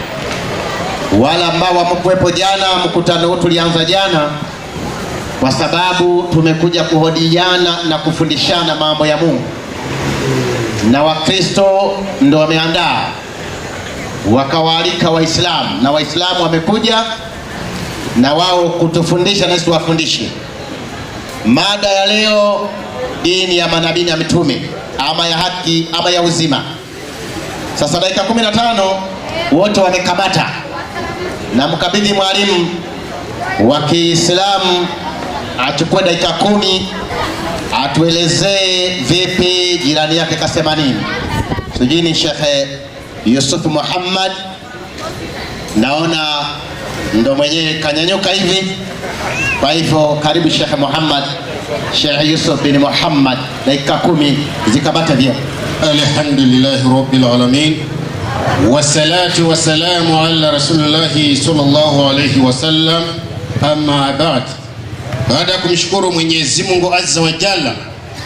Wala ambao wamekuwepo jana, mkutano huu tulianza jana kwa sababu tumekuja kuhojiana na kufundishana mambo ya Mungu, na Wakristo ndio wameandaa, wakawaalika Waislamu, na Waislamu wamekuja na wao kutufundisha na sisi tuwafundishe. Mada ya leo, dini ya manabii na mitume, ama ya haki ama ya uzima. Sasa dakika 15 wote wamekamata, na mkabidhi mwalimu wa Kiislamu achukue dakika 10 atuelezee vipi jirani yake kasema nini. Sijini Sheikh Yusuf Muhammad, naona ndo mwenyewe kanyanyuka hivi. Kwa hivyo karibu Sheikh Muhammad, Sheikh Yusuf bin Muhammad, dakika 10 zikabata vya. Alhamdulillahi rabbil alamin, wassalatu wassalamu ala rasulillahi sallallahu alayhi wasallam, amma ba'd. Baada ya kumshukuru Mwenyezi Mungu azza wa jalla,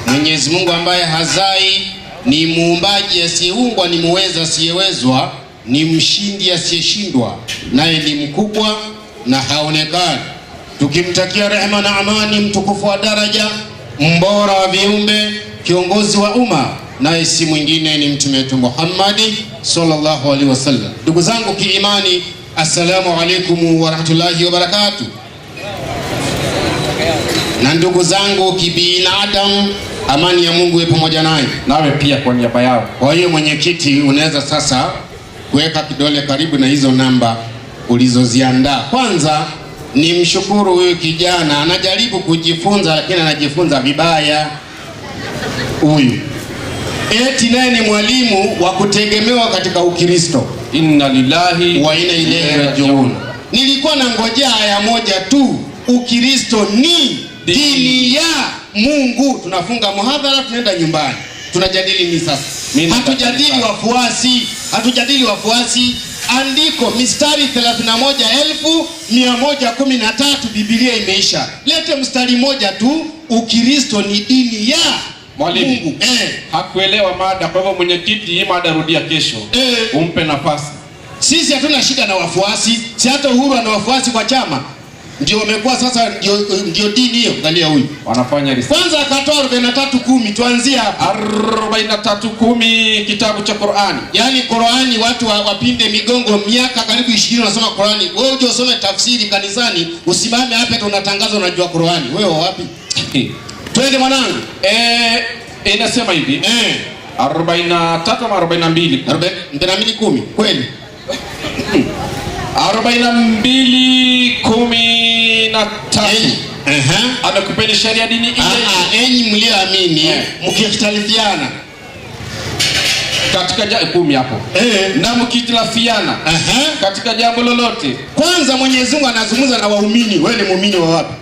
Mwenyezi Mungu ambaye hazai, ni muumbaji asiyeungwa, ni muweza asiyewezwa, ni mshindi asiyeshindwa, naye ni mkubwa na haonekani. Tukimtakia rehema na amani mtukufu wa daraja, mbora wa viumbe, kiongozi wa umma, naye si mwingine ni mtume wetu Muhammad sallallahu alaihi wasallam. Ndugu zangu kiimani, assalamu alaikum wa rahmatullahi wa barakatuh. Na ndugu zangu kibinadamu, amani ya Mungu iwe pamoja naye, nawe pia kwa niaba yao. Kwa hiyo mwenyekiti, unaweza sasa kuweka kidole karibu na hizo namba ulizoziandaa. Kwanza ni mshukuru huyu kijana, anajaribu kujifunza lakini anajifunza vibaya. Huyu eti naye ni mwalimu wa kutegemewa katika Ukristo. Inna lillahi wa inna ilaihi rajiun. Nilikuwa na ngojea aya moja tu, Ukristo ni dini ya Mungu. Tunafunga muhadhara, tunaenda nyumbani, tunajadili ni sasa. Hatujadili wafuasi. Andiko mistari 31,113 Biblia imeisha. Lete mstari moja tu, Ukristo ni dini ya Mungu. Hakuelewa mada, kwa hivyo mwenyekiti, hii mada rudia kesho. Umpe nafasi. Sisi hatuna shida na wafuasi, si hata Uhuru ana wafuasi kwa chama. Ndio wamekuwa sasa ndio dini hiyo. Angalia huyu. Wanafanya research. Kwanza akatoa 43:10, tuanzie hapa. 43:10 kitabu cha Qur'ani. Yaani Qur'ani watu wapinde migongo, miaka karibu 20 wanasoma Qur'ani. Wewe uje usome tafsiri kanisani, usimame hapa eti unatangaza unajua Qur'ani. Wewe wapi? Twende mwanangu. Inasema hivi. 43 ama 42? 42:10. Kweli. 42:13. Amekupeni sheria dini ile. Enyi mlioamini, mkikhtalifiana katika 10 hapo na mkitilafiana katika jambo lolote. Kwanza Mwenyezi Mungu anazungumza na waumini. Wewe ni muumini wa wapi?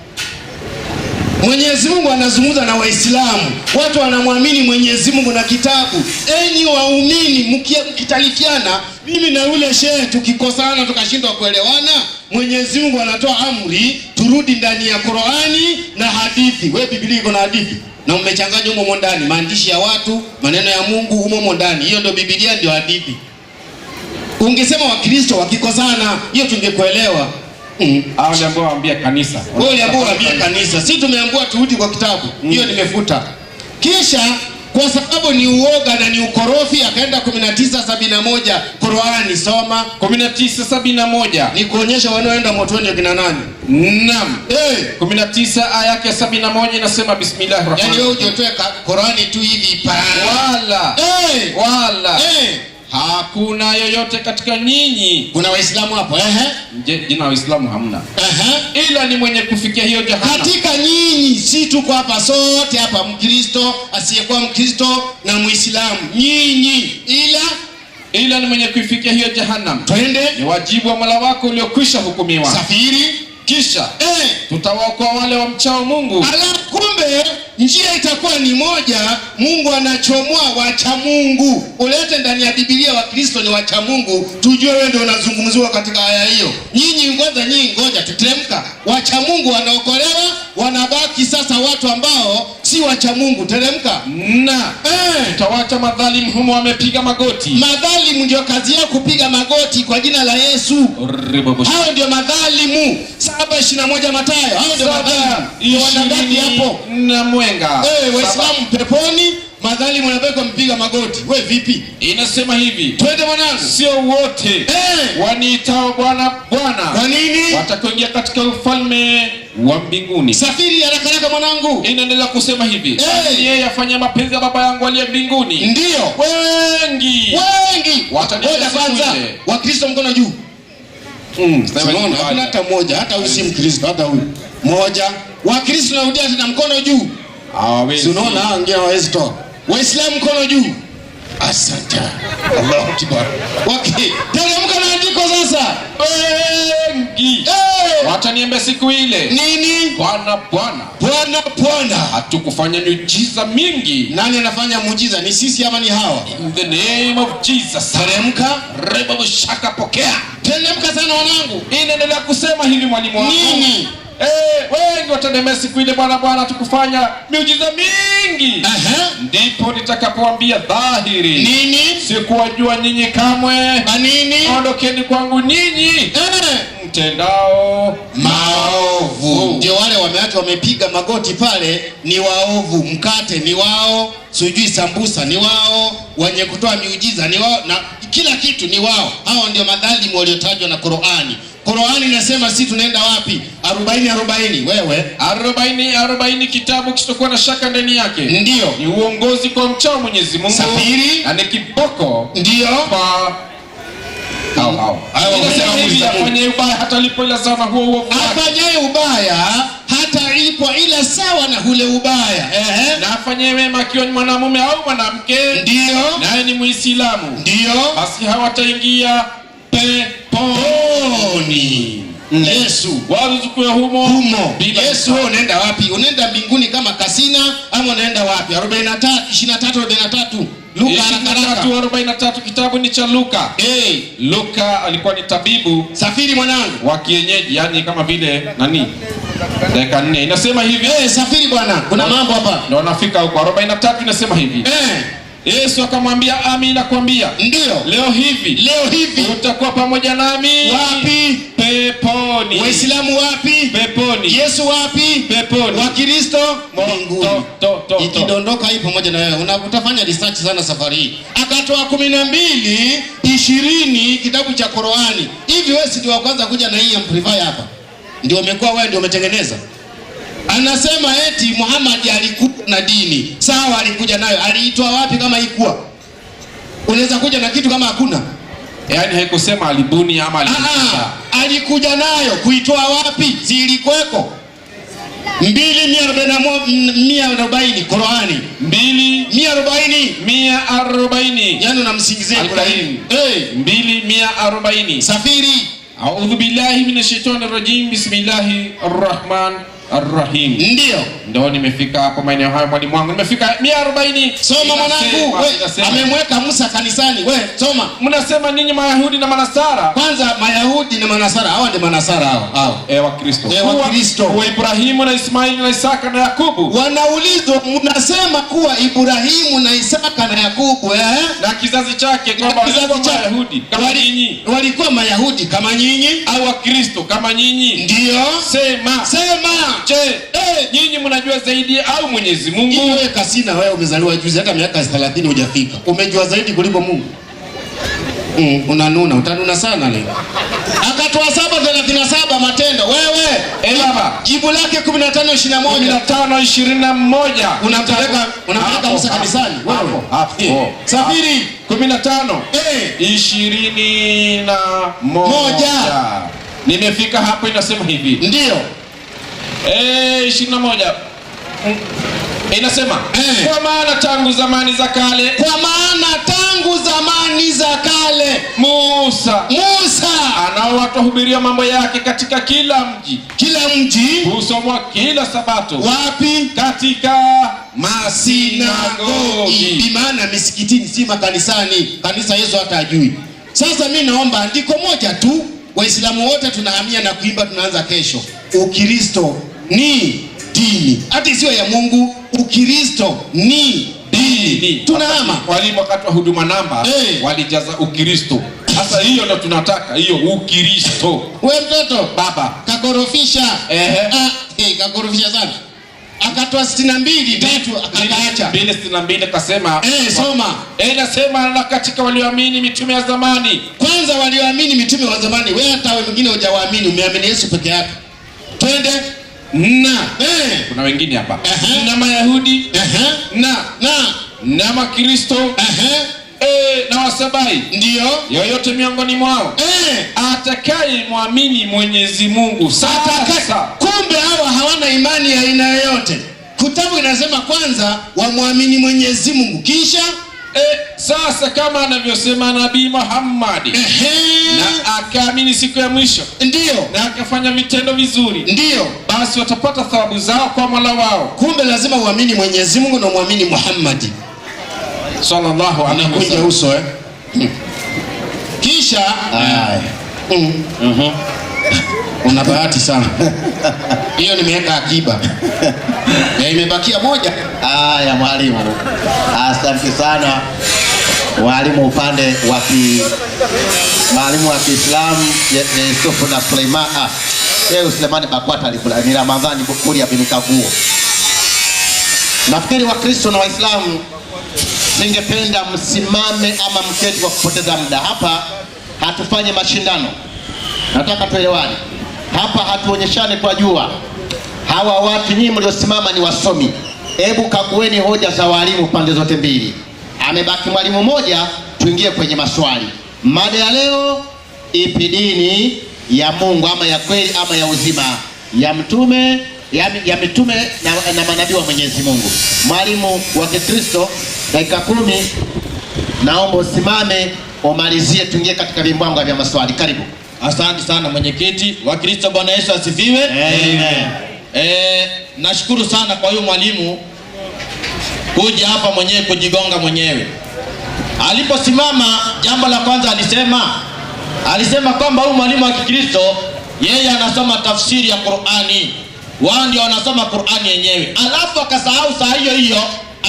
Mwenyezi Mungu anazungumza na Waislamu, watu wanamwamini Mwenyezi Mungu na kitabu. Enyi waumini, mkitalifiana, mimi na yule shehe tukikosana tukashindwa kuelewana, Mwenyezi Mungu anatoa amri turudi ndani ya Qur'ani na hadithi. Wewe Biblia iko na hadithi na umechanganya humo ndani maandishi ya watu, maneno ya Mungu humo ndani. Hiyo ndio Biblia, ndio hadithi. Ungesema Wakristo wakikosana, hiyo tungekuelewa. Hao ndio ambao waambia kanisa. Wewe ambao waambia kanisa. Sisi tumeambiwa turudi kwa kitabu. Hiyo nimefuta. Kisha kwa sababu ni uoga na ni ukorofi akaenda 1971 Qur'ani soma 1971 ni kuonyesha wanaoenda motoni kina nani? Naam. 19 aya yake 71 inasema bismillahirrahmanirrahim. Yaani wewe ujotoe Qur'ani tu hivi wala hakuna yoyote katika nyinyi. Kuna Waislamu hapo Jina Waislamu hamna. Ila ni mwenye kufikia hiyo jahannam. Katika nyinyi, si tuko hapa sote hapa, Mkristo, asiyekuwa Mkristo na Muislamu. Nyinyi ila ni mwenye kufikia hiyo jahannam. Twende. Ni wajibu wa Mola wako uliokwisha hukumiwa. Safiri. Kisha tutawaokoa wale wamchao Mungu. Kumbe njia itakuwa ni moja. Mungu anachomoa wacha Mungu. Ulete ndani ya Biblia wa Kristo ni wacha Mungu, tujue wewe ndio unazungumziwa katika aya hiyo. Nyinyi ngoja tuteremka. Wacha Mungu wanaokolewa, wanabaki sasa watu ambao si wacha Mungu. Teremka. Na tutawacha madhalimu humo wamepiga magoti. Madhalimu ndio kazi yao kupiga magoti kwa jina la Yesu. Hao ndio madhalimu. 7:21 Mathayo. Hao ndio madhalimu. Wanabaki hapo na mwenga. Waislamu peponi, madhalimu wanabaki mpiga magoti. Wewe vipi? Inasema hivi. Twende mwanangu. Sio wote waniitao Bwana Bwana. Kwa nini? Watakoingia katika ufalme wa mbinguni. Safiri haraka mwanangu. Inaendelea kusema hivi. Yeye afanya mapenzi ya Baba yangu aliye mbinguni. Ndio. Wengi watakwenda kwanza. Wakristo mkono juu. Unaona hakuna hata mmoja, hata huyu si Mkristo, hata huyu mmoja. Wakristo narudia tena mkono juu. Hawawezi. Unaona wengine hawawezi toa. Waislamu mkono juu. Asante. Allahu Akbar. Teremka na andiko sasa. Wengi wataniambia siku ile. Nini? Bwana. Hatukufanya miujiza mingi. Nani anafanya muujiza? Ni sisi ama ni hawa? In the name of Jesus. Teremka. Reba shaka pokea. Teremka sana wanangu. Inaendelea kusema hivi mwalimu wangu. Nini? Wengi wataniambia siku ile Bwana tukufanya miujiza mingi. Ndipo nitakapoambia dhahiri. Nini? Sikuwajua nyinyi kamwe. Nini? Ondokeni kwangu nyinyi mtendao maovu. Ndio wale wameacha wamepiga magoti pale, ni waovu. Mkate ni wao, sijui sambusa ni wao, wenye kutoa miujiza ni wao, na kila kitu ni wao. Hao ndio madhalimu waliotajwa na Qur'ani. Qur'ani inasema si tunaenda wapi? 40 wewe 40 kitabu kisichokuwa na shaka ndani yake. Ndio. Ni uongozi kwa mchao Mwenyezi Mungu. Safiri. Na ni kiboko. Ndio. Kwa Afanyaye ubaya hata lipo ila sawa na huo uovu. Afanyaye ubaya hata lipo ila sawa na ule ubaya. Na afanyaye wema akiwa ni mwanamume au mwanamke. Ndio. Naye ni Muislamu. Ndio. Basi hawataingia peponi. Yesu waruzukiwe humo. Yesu wewe unaenda wapi? Unaenda mbinguni kama kasina ama unaenda wapi? 23 Luka 43 kitabu ni cha Luka. Luka alikuwa ni tabibu. Safiri mwanangu. Wa kienyeji, yani kama vile nani? Dakika 4 inasema hivi. Safiri bwana. Kuna mambo hapa. Ndio nafika huko 43 inasema hivi. Yesu akamwambia, Ami nakwambia. Ndio. Leo hivi utakuwa pamoja nami. Wapi? Peponi. Waislamu wapi? Peponi. Yesu wapi? Peponi. Wakristo mbinguni. Ikidondoka hii pamoja na wewe. Utafanya research sana safari hii. Akatoa 12, 20 kitabu cha Qur'ani. Hivi wewe ndio wa kwanza kuja na hii amplifier hapa? Ndio umekuwa wewe ndio umetengeneza. Anasema eti Muhammad alikuwa na dini. Sawa, alikuja nayo. Aliitoa wapi kama haikuwa? Unaweza kuja na kitu kama hakuna? Yaani haikusema alibuni ama alikuja. Alikuja nayo. Kuitoa wapi? Si ilikuweko. 2:140 Qur'ani. 2:140. Yaani unamsingizia Ibrahim. 2:140. Safiri. A'udhu billahi minash shaitani rajim. Bismillahir rahmanir rahim. Ndio nimefika hapo maeneo hayo mwalimu wangu. Nimefika 140. Soma mwanangu. Amemweka Musa kanisani. Soma. Mnasema ninyi Mayahudi na Manasara. Kwanza Mayahudi na Manasara, hawa ndio Manasara hao. Wakristo. Wakristo. Wa Ibrahimu na Ismaili na Isaka na Yakubu. Wanaulizwa, mnasema kuwa Ibrahimu na Isaka na Yakubu na kizazi chake kwamba walikuwa Mayahudi kama nyinyi. Walikuwa Mayahudi kama nyinyi au Wakristo kama nyinyi? Ndio. Sema. Nyinyi mnajua zaidi au Mwenyezi Mungu? Wewe kasina, wewe umezaliwa juzi, hata miaka 30 hujafika. Umejua zaidi kuliko Mungu. Unanuna, utanuna sana leo. Akatoa 7:37 Matendo. Wewe baba, jibu lake 15:21. 15:21. Unapeleka Musa kanisani wewe. Hapo. Safiri 15:21. Nimefika hapo, inasema hivi. Ndio. 21. Inasema kwa maana tangu zamani za kale, Musa anaowahubiria mambo yake katika kila mji, husomwa kila Sabato. Wapi? Katika masinagogi. Bi maana misikitini, si makanisani. Kanisa Yesu hata ajui. Sasa mimi naomba andiko moja tu, Waislamu wote tunahamia na kuimba, tunaanza kesho. Ukristo ni dini, hata isiyo ya Mungu. Ukristo ni dini. Tunahama. Walimu wakati wa huduma namba walijaza Ukristo. Sasa hiyo ndio tunataka, hiyo Ukristo. Wewe mtoto baba kakorofisha. Kakorofisha sana. Akatoa 62 tatu akaacha. 2:62 kasema soma. Inasema na katika walioamini mitume ya zamani. Kwanza walioamini mitume wa zamani. Wewe hata wewe mwingine hujawaamini, umeamini Yesu peke yake. Twende. Kuna wengine hapa. Na Mayahudi. Na Wakristo. Na Wasabai. Ndio. Yoyote miongoni mwao atakaye muamini Mwenyezi Mungu. Sasa kumbe hawa hawana imani ya aina yoyote. Kitabu inasema kwanza wamwamini Mwenyezi Mungu, kisha sasa kama anavyosema Nabii Muhammad na akaamini siku ya mwisho, ndio, na akafanya vitendo vizuri, ndio, basi watapata thawabu zao kwa Mola wao. Kumbe lazima uamini Mwenyezi Mungu na muamini Muhammad sallallahu alaihi wasallam. Uso kisha una bahati sana. Hiyo nimeweka akiba. Imebakia moja. Ya mwalimu. Asante sana. Walimu upande wa mwalimu wa Kiislamu Yusuf na Suleiman. Suleiman Bakwata alikula ni Ramadhani Bukuri ya Binikaguo. Nafikiri Wakristo na Waislamu singependa msimame ama mketi kwa kupoteza muda. Hapa hatufanye mashindano. Nataka tuelewane. Hapa hatuonyeshane kwa jua. Hawa watu nyinyi mliosimama ni wasomi. Hebu kagueni hoja za walimu pande zote mbili. Amebaki mwalimu mmoja, tuingie kwenye maswali. Mada ya leo, ipi dini ya Mungu, ama ya kweli ama ya uzima, ya mitume na manabii wa Mwenyezi Mungu? Mwalimu wa Kikristo, dakika 10 naomba usimame umalizie, tuingie katika vimbwanga vya maswali. Karibu. Asante sana mwenyekiti. Wakristo, Bwana Yesu asifiwe. Amen. Nashukuru sana kwa huyu mwalimu kuja hapa mwenyewe kujigonga mwenyewe. Aliposimama, jambo la kwanza alisema kwamba huyu mwalimu wa Kikristo yeye anasoma tafsiri ya Qur'ani. Wao ndio wanasoma Qur'ani yenyewe. Alafu akasahau saa hiyo hiyo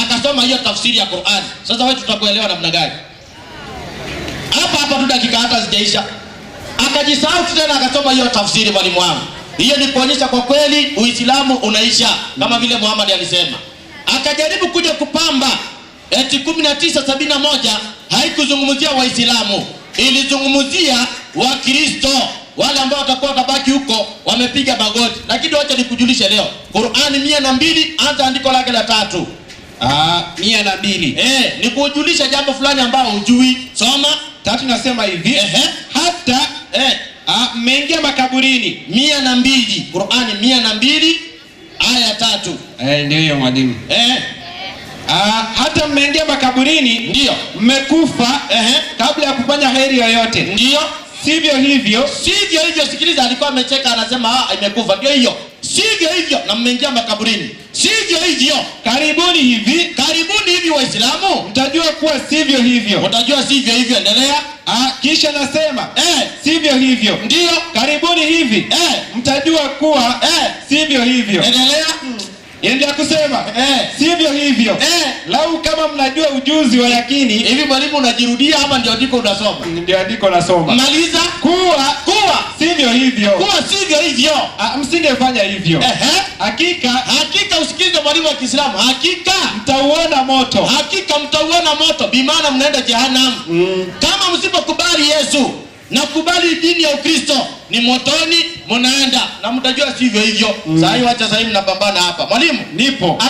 akasoma hiyo tafsiri ya Qur'ani. Sasa wewe tutakuelewa namna gani? Hapa tu dakika hata zijaisha. Akajisahau tena akasoma hiyo tafsiri mwalimu wangu. Hiyo ni kuonyesha kwa kweli Uislamu unaisha kama vile Muhammad alisema. Akajaribu kuja kupamba eti 1971 haikuzungumzia Waislamu, ilizungumzia Wakristo, wale ambao watakuwa watabaki huko wamepiga magoti. Lakini wacha nikujulishe leo, Qur'ani 102 anza andiko lake la 3. 102. Nikujulisha jambo fulani ambao hujui. Soma 3 nasema hivi. Hata mmeingia makaburini. 102. Qur'ani 102 aya 3. Ndio hiyo mwalimu. Hata mmeingia makaburini, ndio mmekufa kabla ya kufanya heri yoyote. Ndio. Sivyo hivyo. Sivyo hivyo. Sikiliza, alikuwa amecheka anasema imekufa. Ndio hiyo. Sivyo hivyo, na mmeingia makaburini. Sivyo hivyo. Karibuni hivi Waislamu mtajua kuwa sivyo hivyo. Utajua sivyo hivyo. Endelea. Kisha nasema sivyo hivyo. Ndio. Karibuni hivi mtajua kuwa sivyo hivyo. Endelea. Endelea kusema sivyo hivyo. Lau kama mnajua ujuzi wa yakini. Hivi mwalimu unajirudia ama ndio andiko unasoma? Ndio andiko nasoma. Maliza. Kuwa sivyo hivyo. Kuwa sivyo hivyo. Msingefanya hivyo. Hakika usikize mwalimu wa Kiislamu. Hakika mtauona moto. Hakika mtauona moto. Bimaana mnaenda jehanamu. Kama msipokubali Yesu na kubali dini ya Ukristo, ni motoni mnaenda, na mtajua sivyo hivyo. Sasa hivi mnapambana hapa. Mwalimu nipo.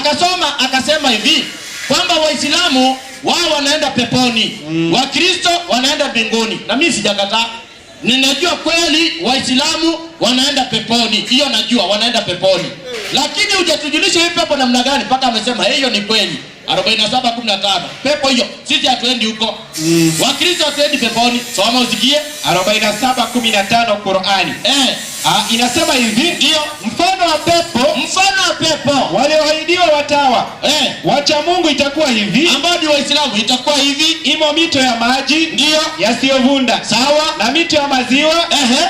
Akasema hivi kwamba Waislamu wao wanaenda peponi, Wakristo wanaenda mbinguni. Na mimi sijakataa. Ninajua kweli Waislamu wanaenda peponi. Hiyo najua wanaenda peponi. Lakini hujatujulisha hii pepo namna gani mpaka amesema hiyo ni kweli. 47:15. Pepo hiyo sisi hatuendi huko. Wakristo hatuendi peponi. Soma usikie 47:15 Qur'ani. Inasema hivi, ndio mfano wa pepo walioahidiwa watawa wacha Mungu itakuwa hivi, ambao ni Waislamu itakuwa hivi. Imo mito ya maji ndio yasiyovunda, sawa, na mito ya maziwa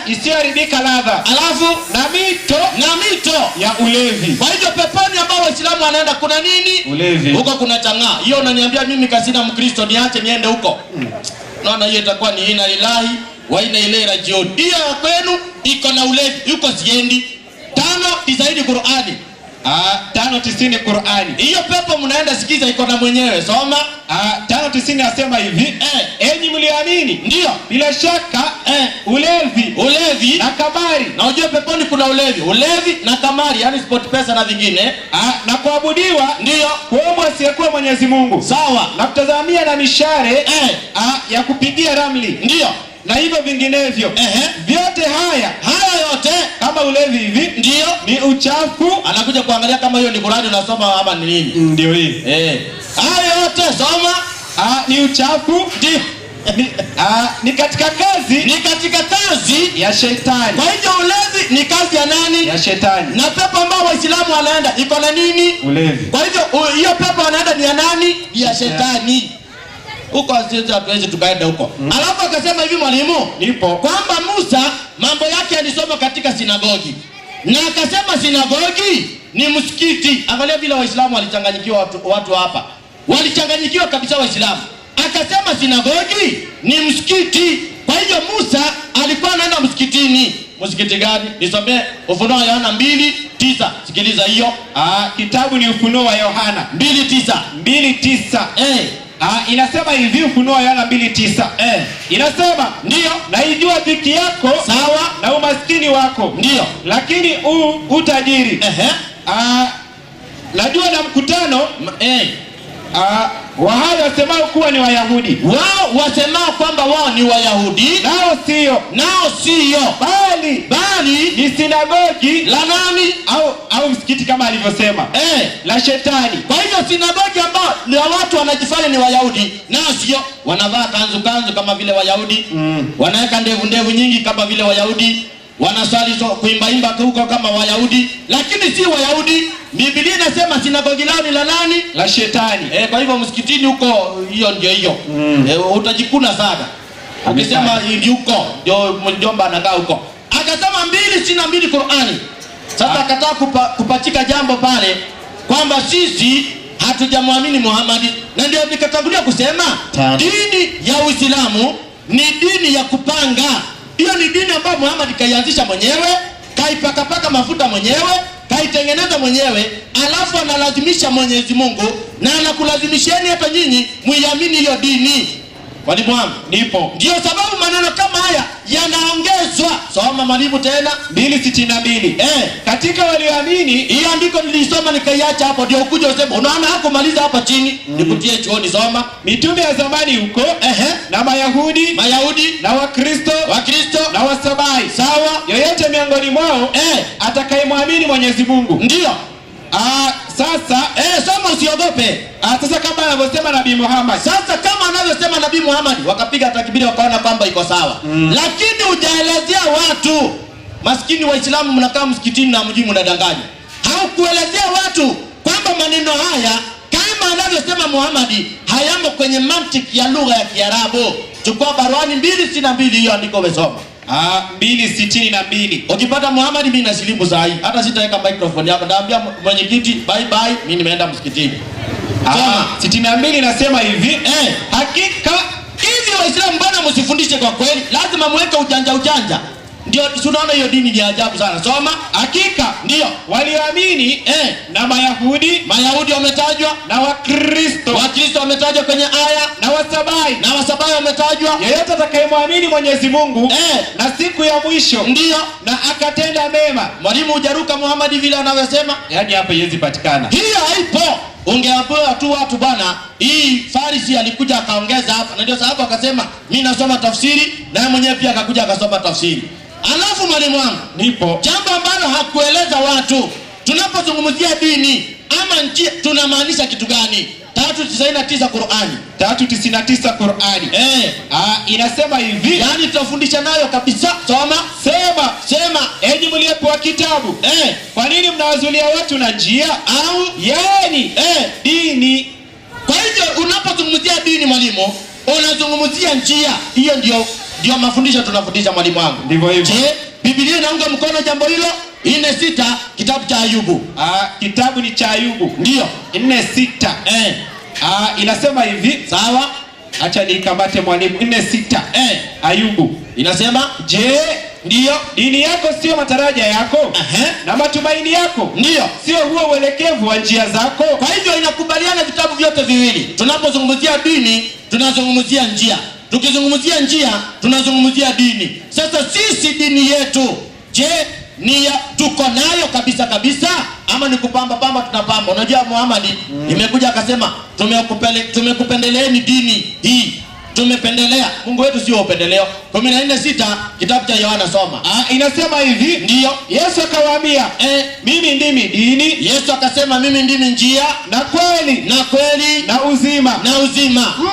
isiyoharibika ladha, alafu na mito ya ulevi. Kwa hivyo peponi ambao Waislamu wanaenda kuna nini? Ulevi. Huko kuna chang'aa. Hiyo unaniambia mimi kasina Mkristo niache niende huko? Naona hiyo itakuwa ni ina ilahi wa ina ile rajioni. Hiyo ya kwenu iko na ulevi, yuko siendi. 5:90 Qur'ani. 5:90 Qur'ani. Hiyo pepo mnaenda sikiza iko na mwenyewe. Soma. 5:90 nasema hivi, enyi mlioamini, ndio bila shaka ulevi na kamari. Na unajua peponi kuna ulevi na kamari, yani sport pesa na vingine, na kuabudiwa ndio kuomba asiyekuwa Mwenyezi Mungu, sawa, na kutazamia na mishare ya kupigia ramli, ndio na hivyo vinginevyo. Vyote haya yote kama ulevi hivi ndio ni uchafu. Anakuja kuangalia kama hiyo ni Qur'ani unasoma ama ni nini. Ndio hii. Haya yote soma. Ni uchafu. Ndio. Ni katika kazi ya shetani. Kwa hivyo ulevi ni kazi ya nani? Ya shetani. Na pepo ambao Waislamu wanaenda iko na nini? Ulevi. Kwa hivyo hiyo pepo wanaenda ni ya nani? Ya shetani. Huko sisi hatuwezi tukaenda huko. Alafu akasema hivi mwalimu, nipo, kwamba Musa mambo yake alisoma katika sinagogi. Na akasema sinagogi ni msikiti. Angalia vile Waislamu walichanganyikiwa, watu hapa walichanganyikiwa kabisa Waislamu. Akasema sinagogi ni msikiti. Kwa hivyo Musa alikuwa anaenda msikitini. Msikiti gani? Nisomee Ufunuo wa Yohana 2:9. Sikiliza hiyo. Kitabu ni Ufunuo wa Yohana 2:9. Inasema hivi, Ufunuo wa Yohana 2:9. Inasema ndio, naijua dhiki yako, sawa, na umaskini wako, ndio, lakini utajiri. Najua na mkutano wa hao wasemao kuwa ni Wayahudi. Wao wasemao kwamba wao ni Wayahudi, nao sio bali ni sinagogi la nani? Au msikiti kama alivyosema, la shetani. Kwa hivyo sinagogi ambao ni watu wanajifanya ni Wayahudi, nao sio. Wanavaa kanzu kama vile Wayahudi, wanaweka ndevu nyingi kama vile Wayahudi, wanaswali kuimba huko kama Wayahudi, lakini si Wayahudi. Biblia inasema sinagogi lao ni la nani? La shetani. Kwa hivyo msikitini huko hiyo ndio hiyo. Utajikuna sana. Akisema huko ndio mjomba anakaa huko. Akasema 2:62 Qur'ani. Sasa akataka kupachika jambo pale kwamba sisi hatujamwamini Muhammad, na ndio nikatangulia kusema dini ya Uislamu ni dini ya kupanga. Hiyo ni dini ambayo Muhammad kaianzisha mwenyewe, kaipaka mafuta mwenyewe, kaitengeneza mwenyewe, alafu analazimisha Mwenyezi Mungu, na anakulazimisheni hata nyinyi muiamini hiyo dini. Walimu wangu, nipo. Ndio sababu maneno kama haya yanaongezwa. Soma mwalimu tena 2:62. Katika walioamini, hiyo andiko nilisoma nikaiacha hapo, ndio ukuje useme unaona hapo, maliza hapa chini nikutie chuoni. Soma. Mitume ya zamani huko na Mayahudi na Wakristo na Wasabai, sawa, yoyote miongoni mwao atakayemwamini Mwenyezi Mungu, ndio Sasa soma usiogope. sasa kama anavyosema Nabii Muhammad. Sasa kama anavyosema Nabii Muhammad, wakapiga takbiri wakaona kwamba iko sawa. Lakini hujaelezea watu. Maskini Waislamu mnakaa msikitini na mjui mnadanganya. Haukuelezea watu kwamba maneno haya kama anavyosema Muhammad hayamo kwenye mantiki ya lugha ya Kiarabu. Chukua Barwani 262 hiyo andiko umesoma. 262. Ukipata Muhammad mimi nasilimu saa hii. Hata sitaweka microphone hapa. Naambia mwenyekiti bye bye, mimi nimeenda msikitini. 62 nasema hivi, hakika hivi Waislamu bwana msifundishe kwa kweli. Lazima muweke ujanja. Ndio tunaona hiyo dini ni ajabu sana. Soma. Hakika ndio walioamini na Mayahudi wametajwa, na Wakristo wametajwa kwenye aya, na Wasabai wametajwa. Yeyote atakayemwamini Mwenyezi Mungu na siku ya mwisho ndio na akatenda mema. Mwalimu hujaruka Muhammad vile anavyosema. Yaani hapa haiwezi patikana. Hiyo haipo. Ungeambiwa tu watu bwana, hii Farisi alikuja akaongeza hapa. Na ndio sababu akasema mimi nasoma tafsiri, na mwenyewe pia akakuja akasoma tafsiri. Alafu mwalimu wangu, nipo jambo ambalo hakueleza watu. Tunapozungumzia dini ama nchi tunamaanisha kitu gani? 399 Qur'ani. 399 Qur'ani. Inasema hivi. Yaani tutafundisha nayo kabisa. Soma. Sema enyi mliopewa kitabu. Kwa nini mnawazulia watu na njia au yani dini? Kwa hivyo unapozungumzia dini mwalimu, unazungumzia njia. Hiyo ndio mafundisho tunafundisha mwalimu wangu. Ndivyo hivyo. Je, Biblia inaunga mkono jambo hilo? 4:6 kitabu cha Ayubu. Kitabu ni cha Ayubu. Ndio. 4:6. Inasema hivi. Sawa. Acha nikamate mwalimu. 4:6. Ayubu. Inasema, je, ndio dini yako sio mataraja yako? Na matumaini yako ndio sio huo uelekevu wa njia zako? Kwa hivyo inakubaliana vitabu vyote viwili. Tunapozungumzia dini, tunazungumzia njia. Tukizungumzia njia, tunazungumzia dini. Sasa sisi dini yetu, je, ni tuko nayo kabisa ama ni kupamba tunapamba? Unajua Muhammad imekuja akasema tumekupendeleeni dini hii. Tumependelea. Mungu wetu sio upendeleo. 14:6 kitabu cha Yohana soma. Inasema hivi. Ndio. Yesu akawaambia, mimi ndimi dini. Yesu akasema mimi ndimi njia na kweli na uzima.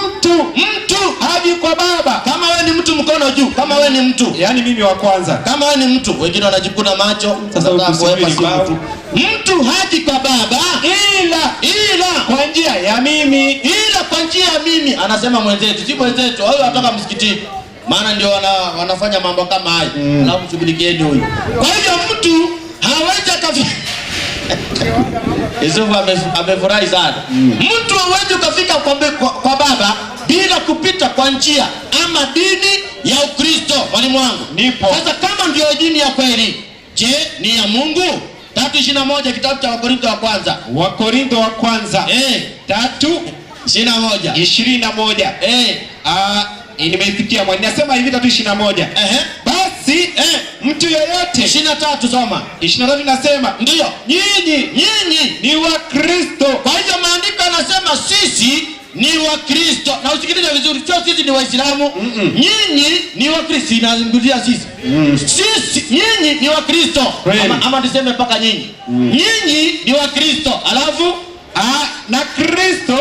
Mtu haji kwa Baba. Kama wewe ni mtu mkono juu. Kama wewe ni mtu. Yaani mimi wa kwanza. Kama wewe ni mtu, wengine wanajikuna macho. Sasa mtu haji kwa Baba ila kwa njia ya mimi. Ila kwa njia ya mimi. Anasema mwenzetu, si mwenzetu. Wao watoka msikitini. Maana ndio wanafanya mambo kama haya. Na mshughulikieni huyu. Kwa hivyo mtu hawezi akafika. Yusufu amefurahi sana. Mtu hawezi ukafika kwa Baba bila kupita kwa njia ama dini ya Ukristo. Mwalimu wangu. Nipo. Sasa kama ndio dini ya kweli, je, ni ya Mungu? 3:21 kitabu cha Wakorintho wa kwanza. Wakorintho wa kwanza. 3:21. Nimesikia mwalimu. Nasema hivi 3:21. Basi mtu yoyote. 23 soma. 23 nasema ndio nyinyi ni wa Kristo. Kwa hivyo maandiko yanasema sisi ni wa Kristo. Na usikilize vizuri, sio sisi ni Waislamu. Nyinyi ni wa Kristo. Inazungumzia sisi. Sisi nyinyi ni wa Kristo. Ama tuseme mpaka nyinyi. Nyinyi ni wa Kristo. Alafu na Kristo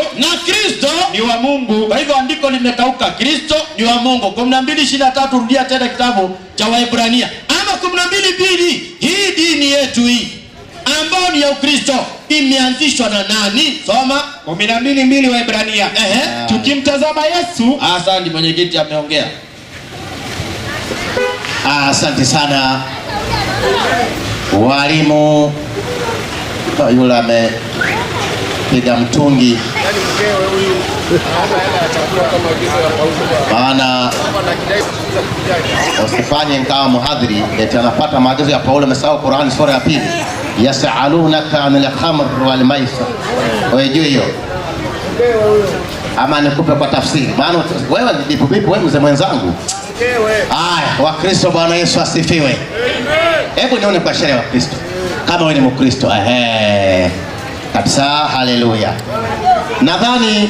ni wa Mungu. Kwa hivyo andiko limekauka. Kristo ni wa Mungu. 12:23 rudia tena kitabu cha Waebrania. Ama 12:2 hii dini yetu hii ambayo ni ya Ukristo imeanzishwa na nani? Soma. 12:2 Waebrania. Tukimtazama Yesu. Asante mwenyekiti ameongea. Asante sana walimu. Yule amepiga mtungi. Maana usifanye nkawa muhadhiri eti anapata maagizo ya Paulo. Amesahau Qur'an sura ya 2, yasalunaka anil khamr wal maisir. Unajua hiyo ama nikupe kwa tafsiri? Maana wewe ni bipu wewe mzee mwenzangu. Haya, Wakristo, Bwana Yesu asifiwe. Hebu nione kwa sherehe wa Kristo kama wewe ni Mkristo. Kabisa, haleluya. Nadhani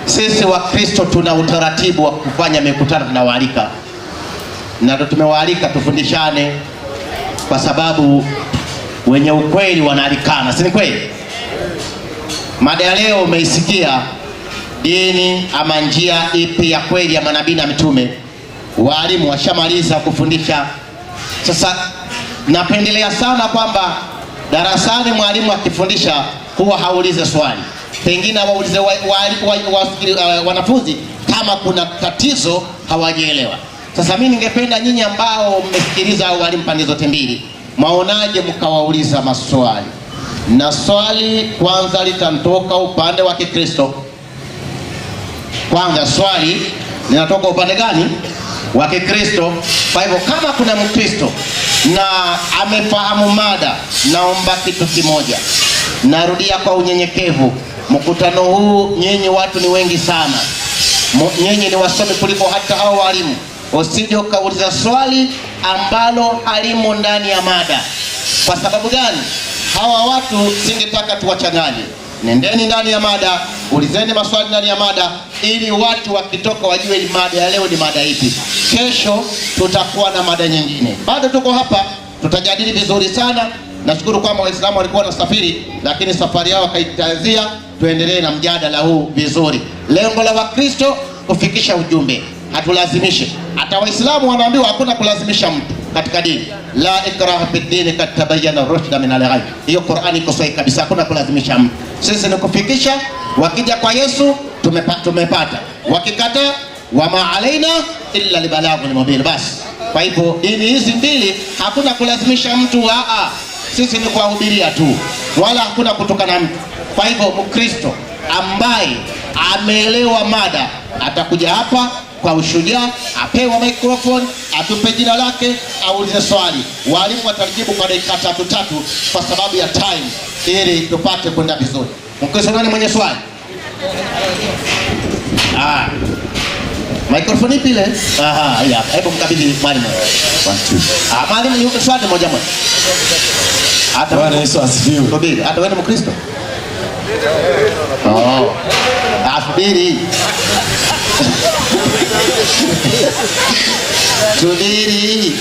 sisi wa Kristo tuna utaratibu wa kufanya mikutano, tunawaalika na tumewaalika tufundishane, kwa sababu wenye ukweli wanaalikana, si ni kweli? Mada ya leo umeisikia, dini ama njia ipi ya kweli ya manabii na mitume. Walimu washamaliza kufundisha. Sasa napendelea sana kwamba darasani mwalimu akifundisha huwa haulize swali, pengine waulize wanafunzi kama kuna tatizo hawajielewa. Sasa mimi ningependa nyinyi ambao mmesikiliza walimu pande zote mbili, maonaje mkawauliza maswali, na swali kwanza litantoka upande wa Kikristo. Kwanza swali linatoka upande gani? Wa Kikristo. Kwa hivyo kama kuna Mkristo na amefahamu mada, naomba kitu kimoja, narudia kwa unyenyekevu, mkutano huu nyinyi watu ni wengi sana, nyinyi ni wasomi kuliko hata hao walimu. Usije ukauliza swali ambalo halimo ndani ya mada. Kwa sababu gani? Hawa watu singetaka tuwachanganye. Nendeni ndani ya mada, ulizeni maswali ndani ya mada, ili watu wakitoka wajue ni mada ya leo ni mada ipi. Kesho tutakuwa na mada nyingine. Bado tuko hapa, tutajadili vizuri sana. Nashukuru kwamba Waislamu walikuwa wanasafiri, lakini safari yao wakaitazia. Tuendelee na mjadala huu vizuri. Lengo la Wakristo kufikisha ujumbe, hatulazimishe. Hata Waislamu wanaambiwa hakuna kulazimisha mtu katika dini. La ikraha fid din, kad tabayyana rushd min al-ghayy. Hiyo Qur'ani iko sahihi kabisa, hakuna kulazimisha mtu. Sisi ni kufikisha. Wakija kwa Yesu tumepata, wakikataa wama alaina illa libalaghul mubin. Basi kwa hivyo dini hizi mbili hakuna kulazimisha mtu, sisi ni kuwahubiria tu, wala hakuna kutukana mtu. Kwa hivyo Mkristo ambaye ameelewa mada atakuja hapa kwa ushujaa, apewa microphone, atupe jina lake, aulize swali. Walimu watajibu kwa dakika 3 kwa sababu ya time, ili tupate kwenda vizuri. Mkristo nani mwenye swali? Microphone ipi ile? Ya, hebu mkabidhi mwalimu. 1 2. Mwalimu ni swali moja. Hata Bwana Yesu asifiwe. Subiri, hata wewe ni Mkristo? Subiri. Subiri.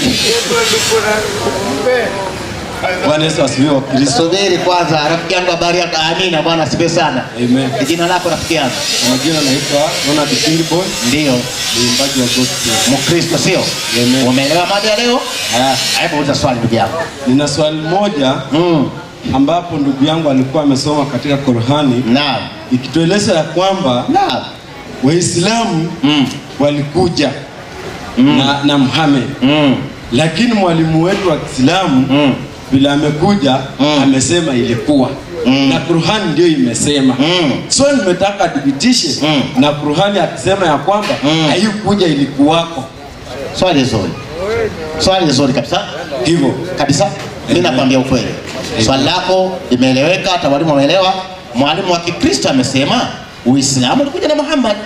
Bwana Yesu asifiwe. Subiri kwanza, rafiki yangu habari yako? Amina, Bwana asifiwe sana. Amen. Jina lako rafiki yangu? Majina naitwa Ronald Kingboy. Ndio. Ni mbaji wa gospel. Mkristo sio? Amen. Umeelewa mada ya leo? Hebu uliza swali ndugu yangu. Nina swali moja ambapo ndugu yangu alikuwa amesoma katika Qur'ani. Naam. Ikitueleza ya kwamba Waislamu walikuja na Muhammad. Lakini mwalimu wetu wa Kiislamu bila amekuja amesema ilikuwa na Qur'ani ndio imesema. So nimetaka dhibitishe na Qur'ani akisema ya kwamba haikuja ilikuwako. Swali zuri kabisa. Hivyo kabisa. Mimi nakwambia ukweli. Swali lako limeeleweka, hata walimu wameelewa. Mwalimu wa Kikristo amesema Uislamu ulikuja na Muhammad.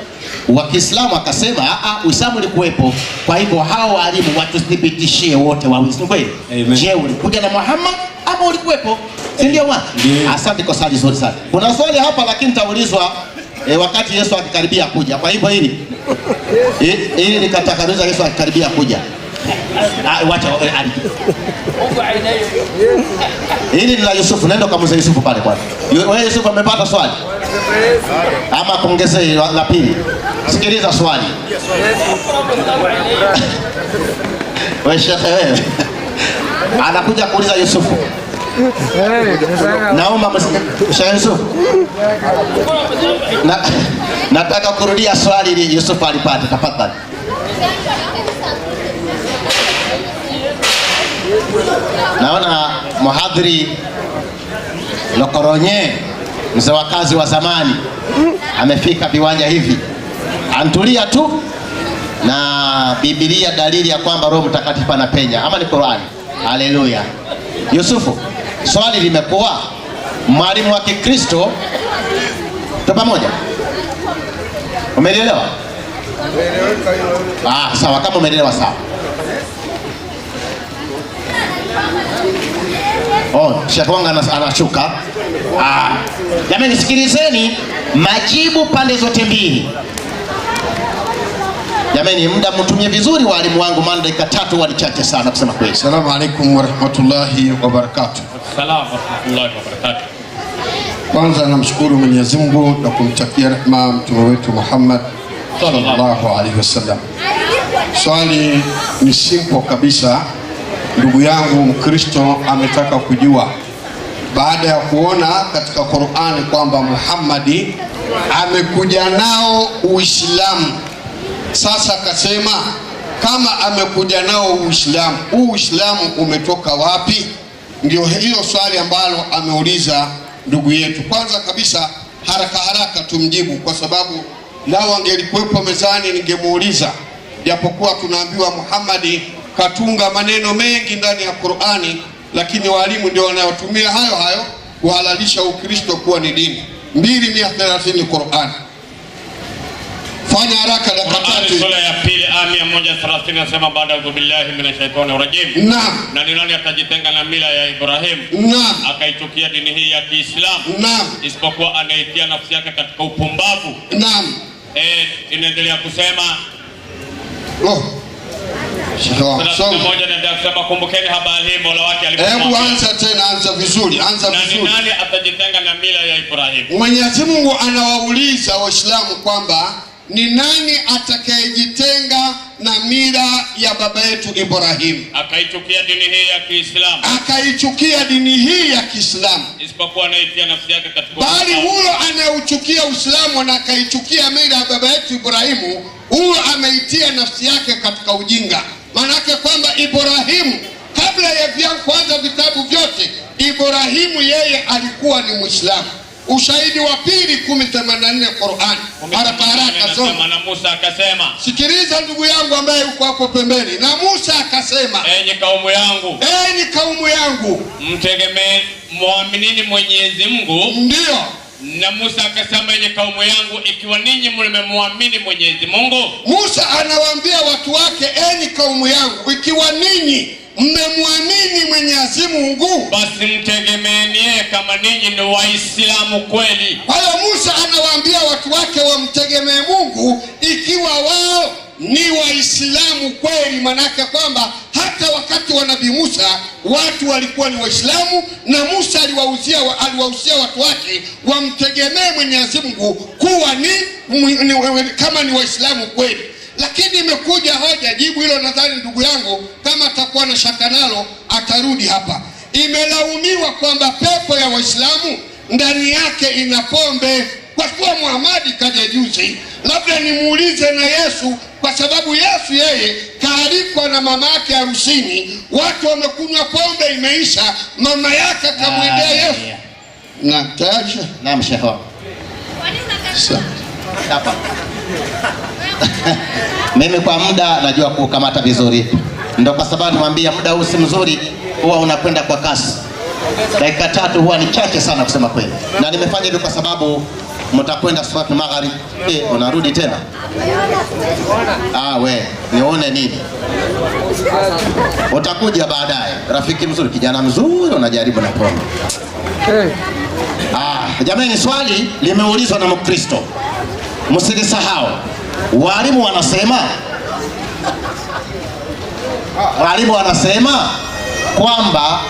Wa Kiislamu akasema Uislamu ulikuwepo. Kwa hivyo hao walimu watuthibitishie wote wa Uislamu kweli. Je, ulikuja na Muhammad ama ulikuwepo? Si ndio bwana? Asante kwa swali zuri sana. Kuna swali hapa lakini taulizwa wakati Yesu akikaribia kuja. Kwa hivyo hili nikatakaruza Yesu akikaribia kuja. Wacha hili ni la Yusufu, nenda kamuulize Yusufu pale kwanza. Wewe Yusufu amepata swali? Ama kuongezea la pili. Sikiliza swali. Wewe shekhe wewe. Anakuja kuuliza Yusufu. Naomba Sheikh Yusufu. Nataka kurudia swali ili Yusufu alipate, tafadhali. Naona mhadhiri Lokoronye, mzee wa kazi wa zamani, amefika viwanja hivi. Antulia tu na Biblia dalili ya kwamba Roho Mtakatifu anapenya, ama ni Qur'ani. Haleluya. Yusufu, swali limekuwa mwalimu wa Kikristo tu pamoja. Umeelewa? Sawa, kama umeelewa sawa. Sheikh wangu anashuka. Jamani sikilizeni majibu pande zote mbili. Jamani, muda mtumie vizuri walimu wangu, maana dakika 3 huwa ni chache sana kusema kweli. Assalamu alaikum warahmatullahi wabarakatuh. Salamu warahmatullahi wabarakatuh. Kwanza namshukuru Mwenyezi Mungu na kumtakia rehema mtume wetu Muhammad sallallahu alaihi wasallam. Swali ni simple kabisa. Ndugu yangu Mkristo ametaka kujua, baada ya kuona katika Qur'ani kwamba Muhammadi amekuja nao Uislamu, sasa akasema kama amekuja nao Uislamu, Uislamu umetoka wapi? Ndio hiyo swali ambalo ameuliza ndugu yetu. Kwanza kabisa haraka tumjibu, kwa sababu lao angelikuwepo mezani ningemuuliza, japokuwa tunaambiwa Muhammadi katunga maneno mengi ndani ya Qur'ani, lakini walimu ndio wanayotumia hayo kuhalalisha Ukristo kuwa ni dini. 230 Qur'ani. Fanya haraka dakika 3. Sura ya pili aya 130 nasema baada ya billahi minashaitani rajim. Naam. Na ni nani atajitenga na mila ya Ibrahim? Naam. Akaitukia dini hii ya Kiislamu? Naam. Isipokuwa anaitia nafsi yake katika upumbavu. Naam. Inaendelea kusema moja na kusema kumbukeni habari hii Mola wake aliposema. Hebu anza tena, anza vizuri. Nani atajitenga na mila ya Ibrahim? Mwenyezi Mungu anawauliza Waislamu kwamba ni nani atakayejitenga na mila ya baba yetu Ibrahim, akaichukia dini hii ya Kiislamu, akaichukia dini hii ya Kiislamu, isipokuwa anaitia nafsi yake katika, bali huyo anayeuchukia Uislamu na akaichukia mila ya baba yetu Ibrahimu, huyo ameitia nafsi yake katika ujinga. Manake kwamba Ibrahimu kabla ya kuanza vitabu vyote, Ibrahimu yeye alikuwa ni Muislamu. Ushahidi wa pili 10:84 Qur'an. Haraka soma. Na Musa akasema, sikiliza ndugu yangu ambaye uko hapo pembeni. Na Musa akasema, enyi kaumu yangu, mtegemee muaminini Mwenyezi Mungu. Ndio. Na Musa akasema, enyi kaumu yangu, ikiwa ninyi mmemwamini Mwenyezi Mungu. Musa anawaambia watu wake, enyi kaumu yangu, ikiwa ninyi mmemwamini Mwenyezi Mungu, basi mtegemeeni yeye kama ninyi ni Waislamu kweli. Kwa hiyo Musa anawaambia watu wake wamtegemee Mungu ikiwa wao ni Waislamu kweli. Manake kwamba hata wakati wa Nabii Musa watu walikuwa ni Waislamu, na Musa aliwahusia watu wake wamtegemee Mwenyezi Mungu kuwa kama ni Waislamu kweli. Lakini imekuja hoja, jibu hilo nadhani ndugu yangu kama atakuwa na shaka nalo atarudi hapa. Imelaumiwa kwamba pepo ya Waislamu ndani yake ina pombe. Kwa kuwa Muhammad kaja juzi, labda nimuulize na Yesu, kwa sababu Yesu yeye kaalikwa na mama yake harusini, watu wamekunywa pombe imeisha, mama yake akamwendea Yesu. Na taasha na msheho hapa mimi kwa muda najua kukamata vizuri, ndio kwa sababu nimwambia muda huu si mzuri, huwa unakwenda kwa kasi. Dakika 3 huwa ni chache sana kusema kweli, na nimefanya hivyo kwa sababu mtakwenda swati magharibi. Unarudi tena? We nione nini utakuja baadaye. Rafiki mzuri, kijana mzuri, unajaribu na pombe. Jamani, swali limeulizwa na Mkristo, msilisahau. Walimu wanasema kwamba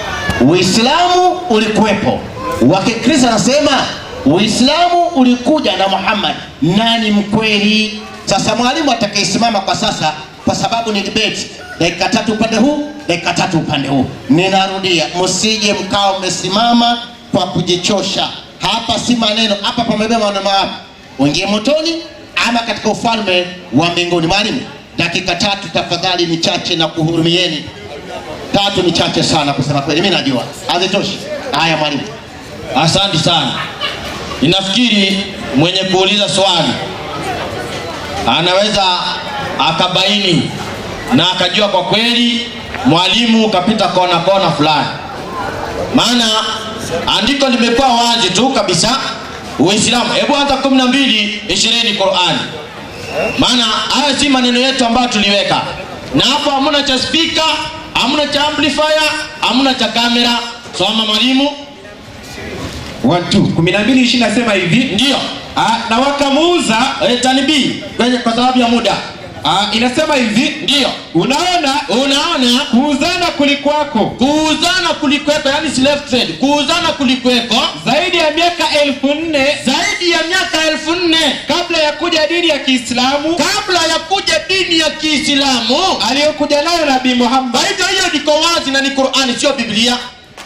Uislamu ulikuwepo, Wakristo wanasema Uislamu ulikuja na Muhammad. Nani mkweli? Sasa mwalimu atakayesimama kwa sasa, kwa sababu ni debate, dakika 3 upande huu, dakika 3 upande huu. Ninarudia, msije mkao mmesimama kwa kujichosha. Hapa si maneno, hapa pamebeba maneno hapa. Uingie motoni ama katika ufalme wa mbinguni. Mwalimu, dakika 3 tafadhali, ni chache na kuhurumieni. 3 ni chache sana kusema kweli, mimi najua hazitoshi. Haya mwalimu. Asante sana. Ninafikiri mwenye kuuliza swali anaweza akabaini na akajua kwa kweli mwalimu kapita kona fulani. Maana andiko limekuwa wazi tu kabisa, Uislamu. Hebu anza 12:20 Qur'an. Maana haya si maneno yetu ambayo tuliweka. Na hapo hamuna cha speaker, hamuna cha amplifier, hamuna cha kamera. Soma mwalimu. 12:20 nasema hivi. Ndio. Na wakamuuza tanibii kwa sababu ya muda. Inasema hivi, ndio. Unaona kuuzana kulikwako. Kuuzana kulikweko, yani slave trade. Kuuzana kulikweko zaidi ya miaka 1400. Zaidi ya miaka 1400 kabla ya kuja dini ya Kiislamu. Kabla ya kuja dini ya Kiislamu aliyokuja nayo Nabii Muhammad. Hivyo hiyo ndiko wazi na ni Qur'ani, sio Biblia.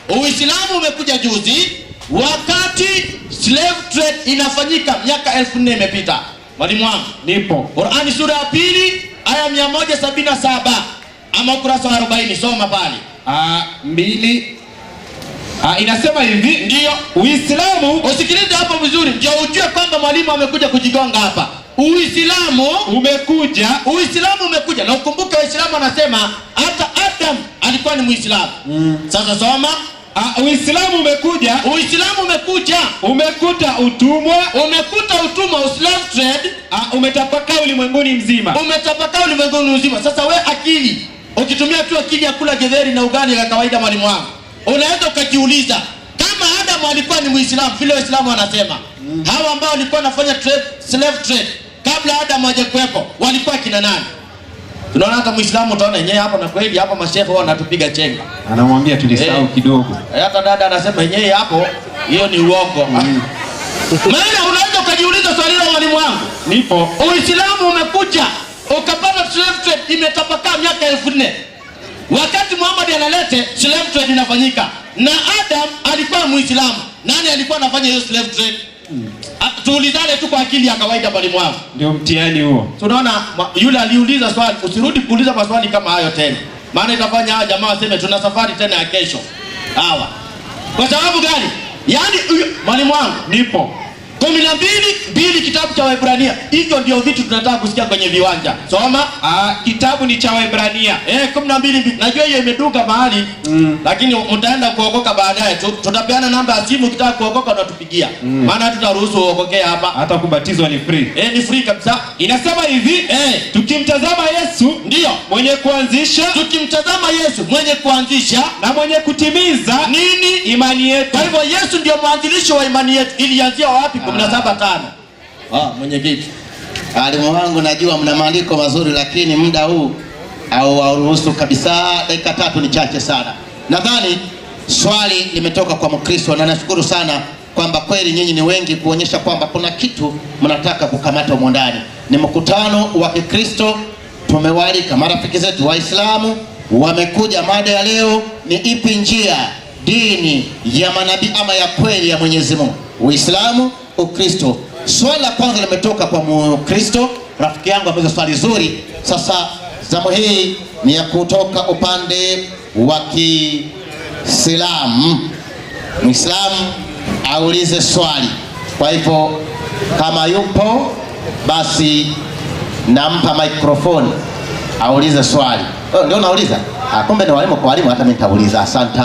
Uislamu umekuja juzi wakati slave trade inafanyika, miaka 1400 imepita. Mwalimu wangu nipo. Qur'ani sura ya 2 aya 177 ama ukurasa wa 40, soma pale. 2 inasema hivi, ndio. Uislamu, usikilize hapo vizuri ndio ujue kwamba mwalimu amekuja kujigonga hapa. Uislamu umekuja na ukumbuke Waislamu anasema hata Adam alikuwa ni Muislamu. Sasa soma. Uislamu umekuja. Umekuta utumwa, slave trade, umetapakaa ulimwenguni mzima. Sasa we akili, ukitumia tu akili ya kula getheri na ugali la kawaida, mwalimu wangu, unaweza ukajiuliza kama Adam alikuwa ni Muislamu vile Waislamu wanasema, hawa ambao walikuwa wanafanya slave trade kabla Adam hajakuwepo walikuwa kina nani? Tunaona hata Muislamu utaona yenyewe hapo, na kweli hapo mashehe wao wanatupiga chenga. Anamwambia tulisahau kidogo. Hata dada anasema yenyewe hapo, hiyo ni uongo. Maana unaweza ukajiuliza swali la mwalimu wangu. Nipo. Uislamu umekuja ukapata slave trade imetapakaa miaka 1400. Wakati Muhammad analete slave trade inafanyika na Adam alikuwa Muislamu. Nani alikuwa anafanya hiyo slave trade? Tuulizane tu kwa akili ya kawaida, mwalimu wangu. Ndio mtihani huo. Tunaona yule aliuliza swali, usirudi kuuliza maswali kama hayo tena. Maana itafanya hawa jamaa waseme tuna safari tena ya kesho. Hawa. Kwa sababu gani? Yaani mwalimu wangu, nipo. 12 kitabu cha Waebrania. Hivyo ndio vitu tunataka kusikia kwenye viwanja. Soma. Kitabu ni cha Waebrania. 12. Najua hiyo imeduka mahali, lakini mtaenda kuokoka baadaye tu. Tutapeana namba ya simu, ukitaka kuokoka unatupigia. Maana tutaruhusu uokoke hapa. Hata kubatizwa ni free. Ni free kabisa. Inasema hivi, tukimtazama Yesu, ndio mwenye kuanzisha, na mwenye kutimiza nini? Imani yetu. Kwa hivyo Yesu ndio mwanzilishi wa imani yetu. Ilianzia wapi? 17:5. Mwenyekiti. Walimu wangu, najua mna maandiko mazuri, lakini muda huu hauruhusu kabisa. Dakika 3 ni chache sana. Nadhani swali limetoka kwa Mkristo, na nashukuru sana kwamba kweli nyinyi ni wengi kuonyesha kwamba kuna kitu mnataka kukamata humo ndani. Ni mkutano wa Kikristo, tumewaalika marafiki zetu Waislamu, wamekuja. Mada ya leo ni ipi njia dini ya manabii ama ya kweli ya Mwenyezi Mungu? Uislamu, Ukristo. Swali la kwanza limetoka kwa Mkristo, rafiki yangu ambaye swali zuri. Sasa zamu hii ni ya kutoka upande wa Kiislamu. Muislamu aulize swali. Kwa hivyo kama yupo basi nampa microphone aulize swali. Ndio nauliza. Kumbe ni walimu kwa walimu, hata mimi nitauliza. Asante.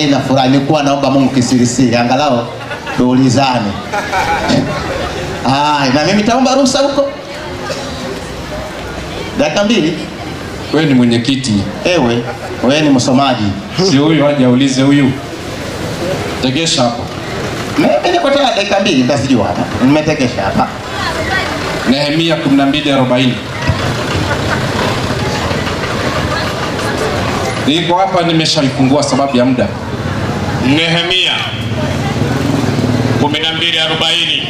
Nafurahi, nilikuwa naomba Mungu kisirisiri angalau tuulizane. Na mimi nitaomba ruhusa huko. Dakika 2. Wewe ni mwenyekiti. Wewe ni msomaji. Si huyu aje aulize huyu. Tegesha hapo. Mimi niko tayari, dakika 2 nitasijua hapa. Nimetegesha hapa. Nehemia 12:40. Niko hapa, nimeshaifungua sababu ya muda. Nehemia 12:40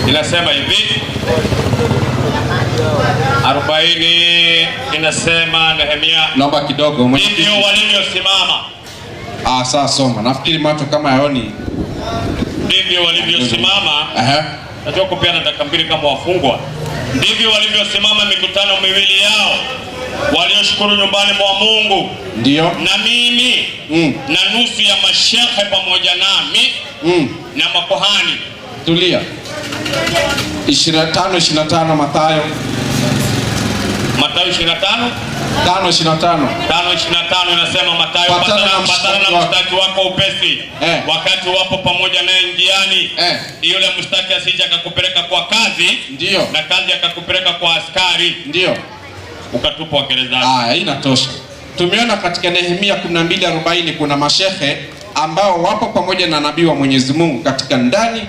inasema hivi. 40 inasema Nehemia, naomba kidogo. Ndivyo walivyosimama. Sasa soma. Nafikiri macho kama yaoni. Ndivyo walivyosimama. Najua kupeana dakika 2 kama wafungwa. Ndivyo walivyosimama mikutano miwili yao walioshukuru nyumbani mwa Mungu. Ndio. Na mimi na nusu ya mashehe pamoja nami na makuhani. Tulia. 25 Mathayo 25 5:25 inasema Mathayo, patana na mshtaki wako upesi wakati wapo pamoja naye njiani, yule mshtaki asije akakupeleka kwa kazi, ndio, na kazi akakupeleka kwa askari, ndio, ukatupwa gerezani. Inatosha. Tumeona katika Nehemia 12:40 kuna mashehe ambao wapo pamoja na nabii wa Mwenyezi Mungu katika ndani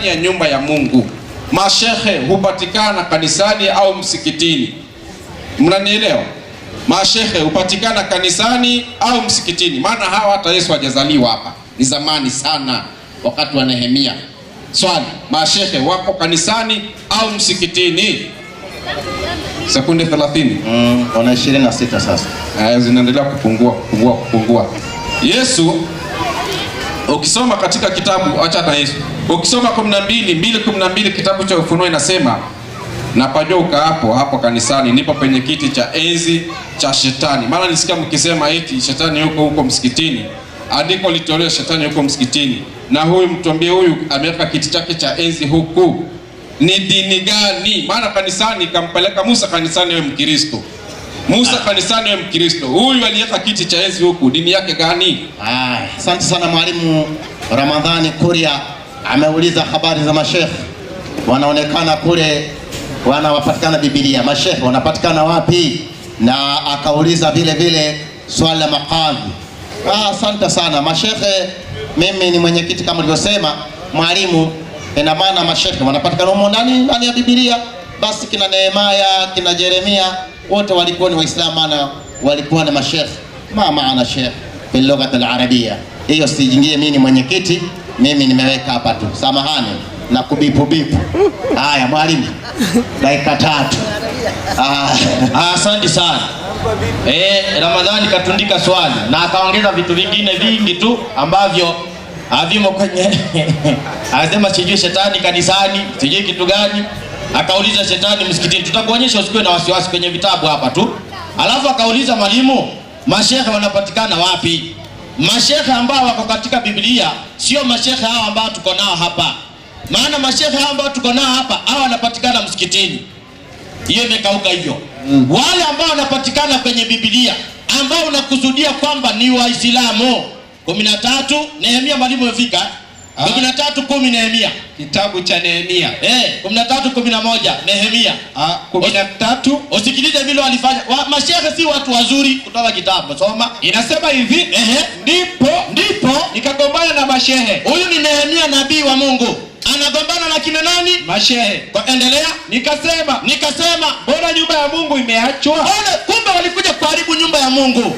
ya nyumba ya Mungu. mashehe hupatikana kanisani au msikitini? Mnanielewa? Mashehe hupatikana kanisani au msikitini? Maana hawa hata Yesu hajazaliwa hapa, ni zamani sana, wakati wa Nehemia. Swali, mashehe wako kanisani au msikitini? Sekunde 30. Wana 26 sasa. Zinaendelea kupungua. Yesu, ukisoma katika kitabu, acha na Yesu, ukisoma 12:12 kitabu cha Ufunuo inasema, na pajua hapo kanisani nipo penye kiti cha enzi cha shetani. Maana nisikia mkisema eti shetani huko msikitini. Andiko litoleo shetani huko msikitini. Na huyu mtuambie, huyu ameweka kiti chake cha enzi huku, ni dini gani? Maana kanisani kampeleka Musa kanisani wewe Mkristo. Musa kanisani wewe Mkristo. Huyu aliweka kiti cha enzi huku, dini yake gani? Asante sana mwalimu Ramadhani Kuria. Ameuliza habari za mashehe wanaonekana kule wanapatikana Biblia. Mashehe wanapatikana wapi? Na akauliza vile vile swali la makadhi. Asante sana. Mashehe, mimi ni mwenyekiti kama nilivyosema mwalimu. Ina maana mashehe wanapatikana humo ndani ya Biblia. Basi kina Nehemia, kina Yeremia wote walikuwa ni Waislamu, maana walikuwa na mashehe. Maana sheikh bil lugha al arabia. Hiyo sijingie, mimi ni mwenyekiti, mimi nimeweka hapa tu. Samahani na kubipu. Haya mwalimu, dakika 3. Asante sana. Ramadhani katundika swali na akaongeza vitu vingine vingi tu ambavyo havimo kwenye anasema sijui shetani kanisani, sijui kitu gani. Akauliza shetani msikitini. Tutakuonyesha, usikuwe na wasiwasi, kwenye vitabu hapa tu. Alafu akauliza mwalimu, mashehe wanapatikana wapi? Mashehe ambao wako katika Biblia sio mashehe hao ambao tuko nao hapa. Maana mashehe hao ambao tuko nao hapa hao wanapatikana msikitini. Hiyo imekauka hivyo. Wale ambao wanapatikana kwenye Biblia ambao unakusudia kwamba ni Waislamu. 13 Nehemia, mwalimu umefika? 13:10 Nehemia. Kitabu cha Nehemia. 13:11 Nehemia. 13. Usikilize vile walifanya. Mashehe si watu wazuri, kutoka kitabu. Soma. Inasema hivi, ndipo nikagombana na mashehe. Huyu ni Nehemia nabii wa Mungu. Anagombana na kina nani? Mashehe. Kwa endelea. Nikasema, mbona nyumba ya Mungu imeachwa? Kumbe walikuja kuharibu nyumba ya Mungu.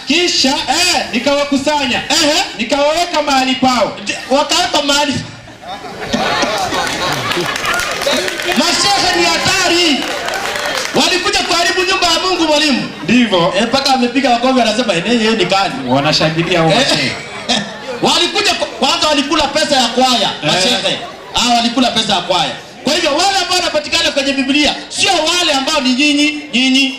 Kisha nikawakusanya, nikawaweka mahali pao. Wakaweka mahali. Mashehe ni hatari. Walikuja kuharibu nyumba ya Mungu mwalimu. Ndivyo. Mpaka amepiga makofi anasema yeye ni kali. Wanashangilia wao mashehe. Walikuja kwanza, walikula pesa ya kwaya mashehe. Walikula pesa ya kwaya. Kwa hivyo wale ambao wanapatikana kwenye Biblia sio wale ambao ni nyinyi.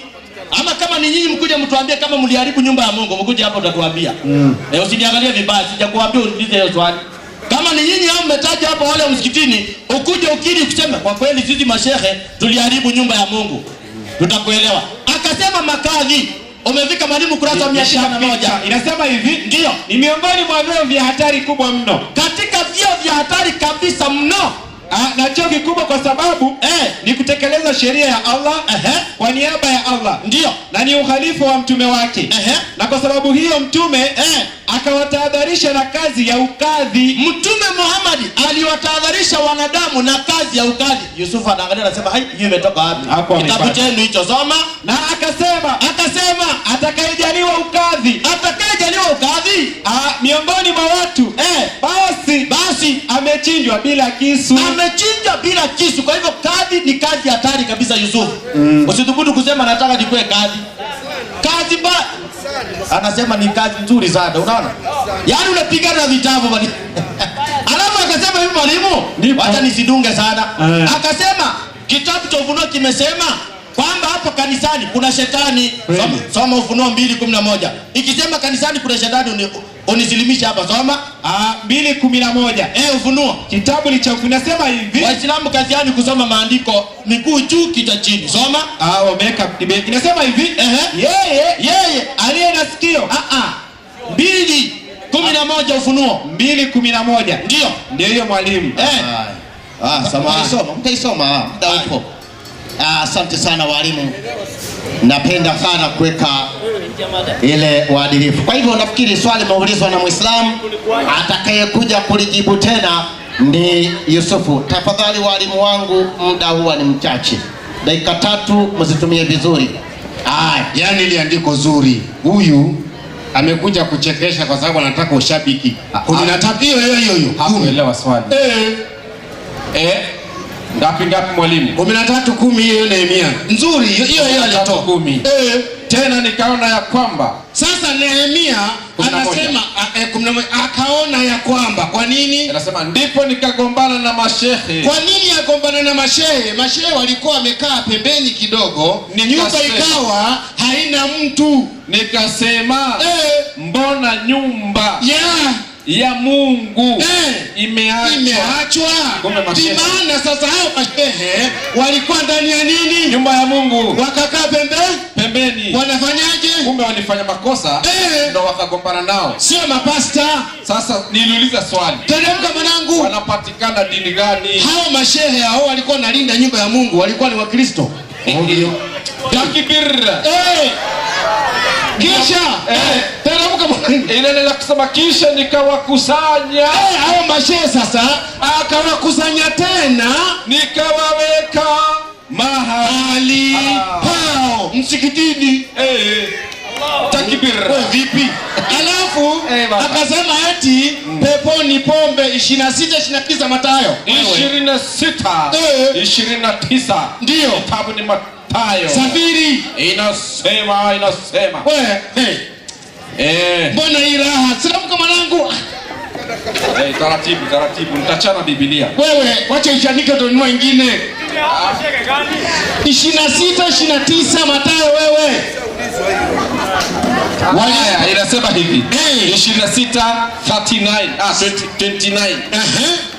Ama kama ni nyinyi mkuje mtuambie kama mliharibu nyumba ya Mungu, mkuje hapo utatuambia. Usiniangalie vibaya, sijakuambia ulize hiyo swali. Kama ni nyinyi au mmetaja hapo wale msikitini, ukuje ukiri kusema kwa kweli sisi mashehe tuliharibu nyumba ya Mungu, tutakuelewa. Akasema makadhi. Umefika mwalimu kurasa 101. Inasema hivi, ndio, ni miongoni mwa vyeo vya hatari kubwa mno. Katika vyeo vya hatari kabisa mno. Na cheo kikubwa kwa sababu ni kutekeleza sheria ya Allah kwa niaba ya Allah. Ndio. Na ni uhalifu wa mtume wake. Na kwa sababu hiyo mtume akawatahadharisha na kazi ya ukadhi. Mtume Muhammad aliwatahadharisha wanadamu na kazi ya ukadhi. Yusuf anaangalia anasema, "Hai, hiyo imetoka wapi?" Kitabu chenu hicho soma. Na akasema atakayejaliwa ukadhi, miongoni mwa watu basi amechinjwa bila kisu. Kwa hivyo kadhi ni kazi hatari kabisa Yusuf. Usidhubutu kusema nataka nikuwe kadhi. Kazi mbaya. Anasema ni kazi nzuri sana, unaona? Yaani unapigana vitabu bali. Alafu akasema hivi mwalimu, wacha nisidunge sana. Akasema kitabu cha Ufunuo kimesema kwamba hapo kanisani kuna shetani. Soma Ufunuo 2:11. Ikisema kanisani kuna shetani unizilimisha hapa, soma 2:11. Ufunuo. Kitabu ni cha Ufunuo nasema hivi. Waislamu kazi yao ni kusoma maandiko miguu juu kichwa chini. Soma. Wameka inasema hivi. Yeye aliye na sikio. 2:11 Ufunuo. 2:11. Ndio hiyo mwalimu. Samahani. Mtaisoma muda upo. Asante sana walimu. Napenda sana kuweka ile uadilifu. Kwa hivyo nafikiri swali maulizwa na Muislamu atakayekuja kulijibu tena ni Yusufu. Tafadhali walimu wangu, muda huwa ni mchache, dakika 3 mzitumie vizuri. Yani ile andiko zuri, huyu amekuja kuchekesha kwa sababu anataka ushabiki. 13 hiyo. Hakuelewa swali. Ngapi mwalimu? 13:10 hiyo Nehemia. Nzuri hiyo alitoa 10. Tena nikaona ya kwamba sasa Nehemia anasema akaona ya kwamba, kwa nini? Anasema ndipo nikagombana na mashehe. Kwa nini agombana na mashehe? Mashehe walikuwa wamekaa pembeni kidogo, nyumba ikawa haina mtu. Nikasema mbona nyumba ya Mungu imeachwa? Maana sasa hao mashehe walikuwa ndani ya nini? Nyumba ya Mungu. Wakakaa pembeni. Wanafanyaje? Kumbe walifanya makosa ndio wakagombana nao, sio mapasta. Sasa niliuliza swali, teremka mwanangu, wanapatikana dini gani hao mashehe? Hao walikuwa wanalinda nyumba ya Mungu, walikuwa ni Wakristo. Takbir. Kisha teremka mwanangu, inaendelea kusema kisha nikawakusanya hao mashehe. Sasa akawakusanya tena, nikawaweka mahali pao msikitini. Takbir. Vipi? Alafu akasema eti peponi pombe 26-29 Mathayo 26-29 ndio kitabu ni Mathayo. Safiri inasema mbona hii raha? Teremka mwanangu. Taratibu nitachana Biblia. Wewe wacha ishanike utanunua ingine. 26-29 Mathayo wewe. Haya inasema hivi. 29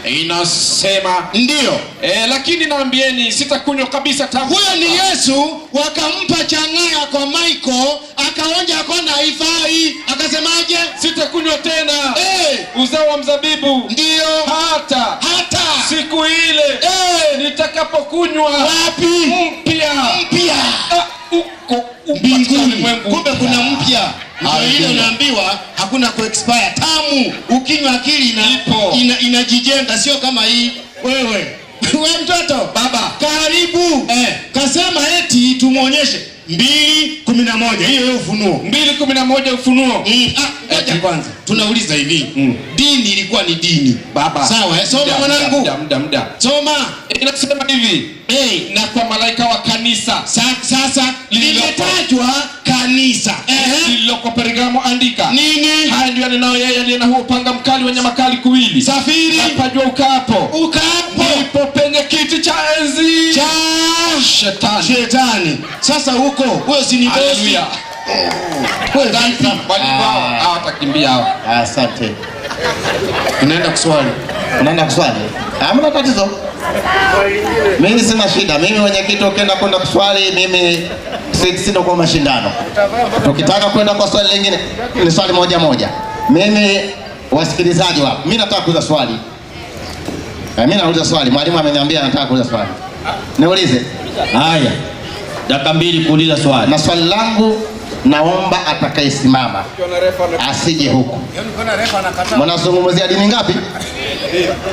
inasema ndio. Lakini naambieni sitakunywa kabisa tangu. Huyo ni Yesu. Wakampa chang'aa kwa Michael, akaonja akaona haifai, akasemaje? Sitakunywa tena uzao wa mzabibu. Ndio. Hata siku ile nitakapokunywa wapi? Mpya uko mbinguni. Kumbe kuna mpya. Ndio ile unaambiwa hakuna ku expire, tamu. Ukinywa akili inajijenga, sio kama hii. Wewe mtoto baba karibu. Kasema eti tumuonyeshe 2:11 hiyo Ufunuo. 2:11 Ufunuo. Ngoja kwanza. Tunauliza hivi. Dini ilikuwa ni dini. Baba. Sawa, soma mwanangu. Muda. Soma. Inasema hivi. Na kwa malaika wa kanisa. Sasa limetajwa kanisa. Lililoko Pergamo andika. Nini? Haya ndio yanao yeye aliye na huo upanga mkali wenye makali kuwili. Safiri. Napajua ukapo. Ndipo penye kiti cha enzi cha Shetani. Sasa huko wewe si ni bosi. Wewe mwalimu hao atakimbia hao. Asante. Unaenda kuswali. Hamna tatizo. Mimi sina shida. Mimi mwenyekiti ukienda kwenda kuswali, mimi sina kwa mashindano. Tukitaka kwenda kwa swali lingine ni swali moja. Mimi wasikilizaji wapo. Mimi nataka kuuliza swali. Mimi nauliza swali. Mwalimu ameniambia nataka kuuliza swali. Niulize. Haya. Dakika 2 kuuliza swali. Na swali langu naomba atakayesimama asije huku. Mnazungumzia dini ngapi?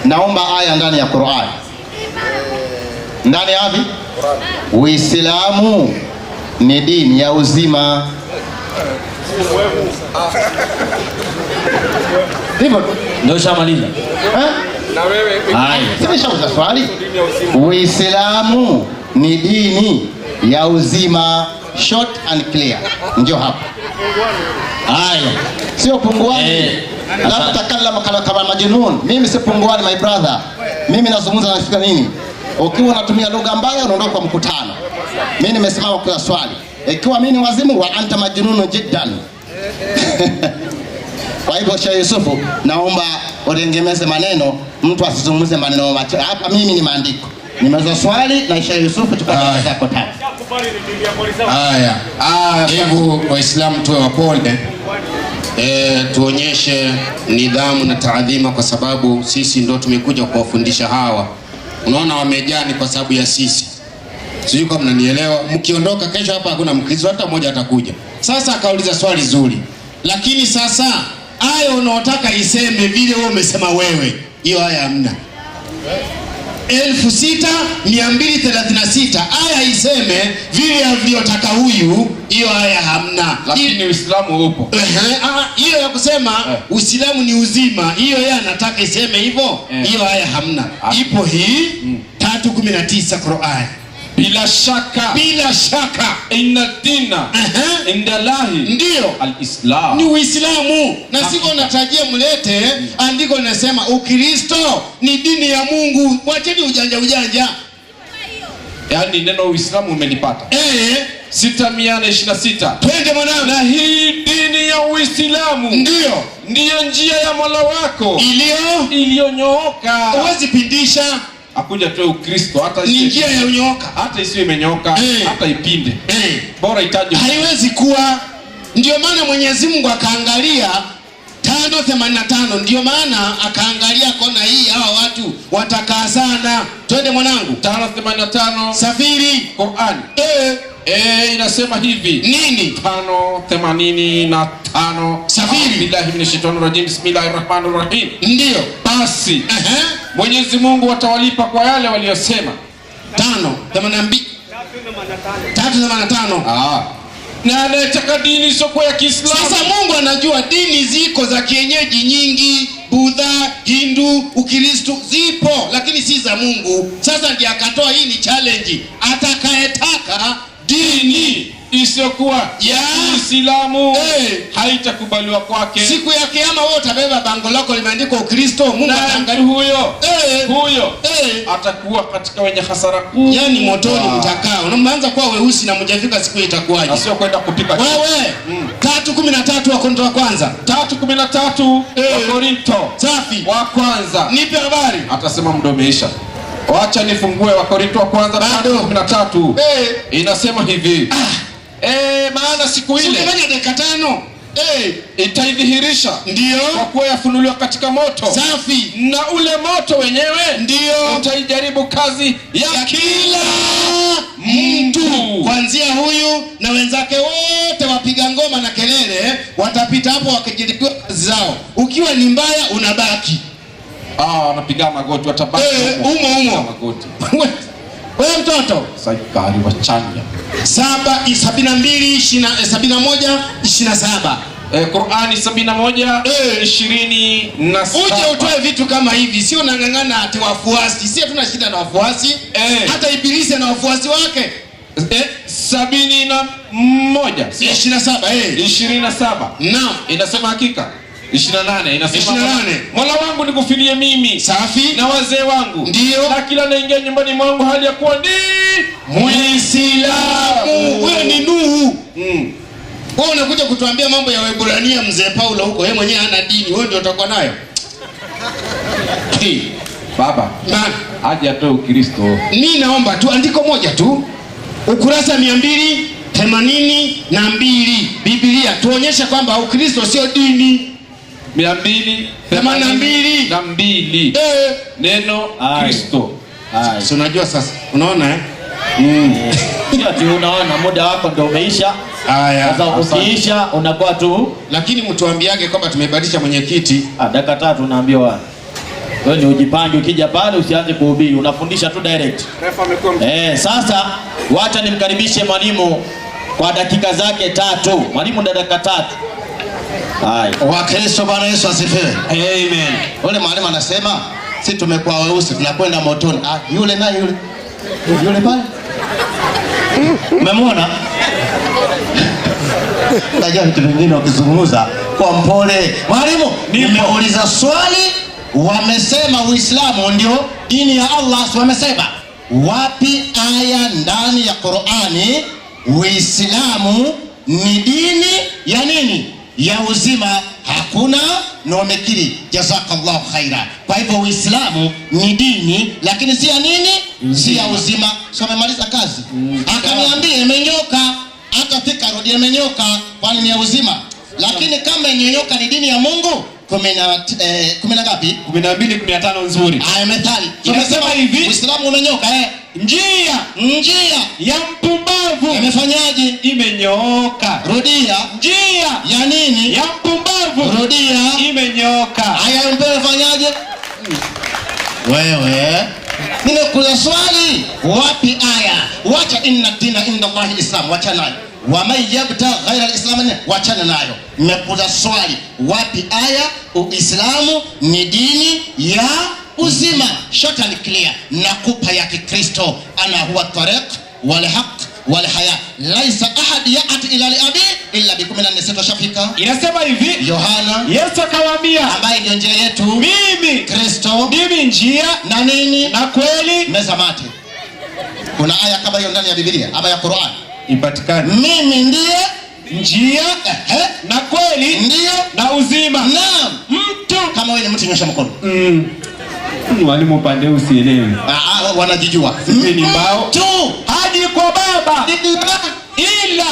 Naomba aya ndani ya Qur'an. Ndani ya wapi? Uislamu ni dini ya uzima. Hivyo ndio shamaliza. Na wewe nimeshauza swali. Uislamu ni dini ya uzima. Short and clear. Ndio hapa. Haya. Sio punguani. La tutakallama kama majnun. Mimi si punguani my brother. Mimi nazungumza na fikra nini? Ukiwa unatumia lugha mbaya unaondoka kwa mkutano. Mimi nimesimama kwa swali. Ikiwa mimi ni wazimu wa anta majnun jiddan. Kwa hivyo Sheikh Yusufu, naomba urengemeze maneno, mtu asizungumze maneno machache. Hapa mimi ni maandiko. Nimeuza swali na Sheikh Yusufu tukapata zako tano. Haya. Hebu Waislamu tuwe wapole. Tuonyeshe nidhamu na taadhima, kwa sababu sisi ndo tumekuja kuwafundisha hawa. Unaona wamejani kwa sababu ya sisi. Sijui kama mnanielewa. Mkiondoka kesho hapa hakuna Mkristo hata mmoja atakuja. Sasa akauliza swali zuri. Lakini sasa aya unaotaka iseme vile wewe umesema wewe, hiyo aya hamna. 6236 aya iseme vile alivyotaka huyu, hiyo aya hamna. Lakini Uislamu upo. Hiyo ya kusema Uislamu ni uzima, hiyo yeye anataka iseme hivyo, hiyo aya hamna. Ipo hii 3:19 Qur'an. Bila shaka inna dina inda Allahi ndio al-Islam, ni Uislamu. Na siko natajia mlete andiko linasema Ukristo ni dini ya Mungu. Wacheni ujanja. Yaani neno Uislamu umelipata. 626. Twende mwanangu. Na hii dini ya Uislamu ndiyo njia ya Mola wako iliyonyooka. Huwezi pindisha. Akuja tu Ukristo hata ni njia ya unyooka, hata isiwe imenyooka, hata ipinde, bora itaje, haiwezi kuwa. Ndio maana Mwenyezi Mungu akaangalia 585, ndio maana akaangalia kona hii, hawa watu watakaa sana. Twende mwanangu. 585 safiri Qur'an. Inasema hivi nini? 585 safiri. Billahi minash shaitani rajim. Bismillahir rahim. Ndio basi Mwenyezi Mungu atawalipa kwa yale waliyosema. 385. Na anayetaka dini sio ya Kiislamu. Sasa Mungu anajua dini ziko za kienyeji nyingi, Buddha, Hindu, Ukristo zipo, lakini si za Mungu. Sasa ndiye akatoa hii ni challenge. Atakayetaka dini isiyokuwa ya Uislamu haitakubaliwa kwake. Siku ya kiyama wewe utabeba bango lako limeandikwa Ukristo, Mungu ataangalia huyo atakuwa katika wenye hasara kuu. Yaani motoni mtakaa. Unaanza kuwa weusi na mjafika siku itakuwaje? Na sio kwenda kupika. Wewe 3:13 Wakorintho wa kwanza. 3:13 Wakorintho. Safi. Wa kwanza. Nipe habari. Atasema muda umeisha. Wacha nifungue Wakorintho wa kwanza 3:13. Inasema hivi. Maana siku ile Sikufanya dakika 5. itaidhihirisha ndio kwa kuwa yafunuliwa katika moto. Safi. Na ule moto wenyewe ndio utaijaribu kazi ya kila mtu, kuanzia huyu na wenzake wote. Wapiga ngoma na kelele watapita hapo wakijaribiwa kazi zao. Ukiwa ni mbaya unabaki. Wanapiga magoti, watabaki umo magoti. Wewe mtoto saikari wachanya 71:27 Qur'ani 71:27. Uje utoe vitu kama hivi, sio nangangana ati wafuasi. Sisi hatuna shida na wafuasi. Hata Ibilisi na wafuasi wake. 71 27. Naam. Inasema hakika 28 inasema Mola wangu nikufilie mimi. Safi. Na wazee wangu. Ndio. Na kila anaingia nyumbani mwangu hali ya kuwa ni Muislamu. Wewe ni Nuhu. Wewe unakuja kutuambia mambo ya Waebrania mzee Paulo huko. Yeye mwenyewe hana dini. Wewe ndio utakuwa nayo. Baba. Aje atoe Ukristo. Mimi naomba tu andiko moja tu. Ukurasa 282 Biblia tuonyeshe kwamba Ukristo sio dini. 282 neno Kristo. Si unajua sasa, unaona ati unaona muda wako ndio umeisha. Sasa ukiisha unakuwa tu, lakini mtuambiage kwamba tumebadilisha mwenyekiti. Dakika 3 unaambiwa wewe ni ujipange, ukija pale usianze kuhubiri, unafundisha tu direct. Sasa wacha nimkaribishe mwalimu kwa dakika zake 3. Mwalimu dakika 3. Wakristo, Bwana Yesu asifiwe. Amen. Wale mwalimu anasema sisi tumekuwa weusi tunakwenda motoni. Yule naye yule pale. Umemwona? Najua vitu vingine wakizungumza kwa mpole. Mwalimu, nimeuliza swali, wamesema Uislamu ndio dini ya Allah. Wamesema wapi aya ndani ya Qur'ani Uislamu ni dini ya nini? Ya uzima. Hakuna, na wamekiri. Jazakallahu khaira. Kwa hivyo Uislamu ni dini lakini si ya nini? Si ya uzima. Sio, amemaliza kazi. Akaniambia imenyoka, hata fika rodi imenyoka, kwani ni ya uzima. Lakini kama imenyoka ni dini ya Mungu, 10 ngapi? 12:15 nzuri. Methali. Tumesema hivi, Uislamu umenyoka njia ya mpumbavu imefanyaje? Imenyooka. Rudia. Njia ya nini? Ya mpumbavu. Rudia. Imenyooka. Aya imefanyaje? Wewe nimekuuliza swali, wapi aya? Wacha inna dina inda Allahi Islam, wacha nayo. Wa man yabta ghaira al-islam, wachana nayo. Nimekuuliza swali, wapi aya? Uislamu ni dini ya uzima. Short and clear. Nakupa ya Kikristo, ana huwa tariq wal haq wal haya, laisa ahad ya'ti ila abi illa bi 14 shafika. Inasema hivi Yohana, Yesu akawaambia, ambaye ndio njia yetu, mimi Kristo ndimi njia na nini na kweli. Meza mate. Kuna aya kama hiyo ndani ya Biblia ama ya Qur'an? Ipatikane. Mimi ndiye njia na kweli ndio na uzima. Naam. Mtu kama wewe ni mtu, nyosha mkono. Walimu pande usielewi. Wanajijua. Sisi ni mbao tu hadi kwa Baba ila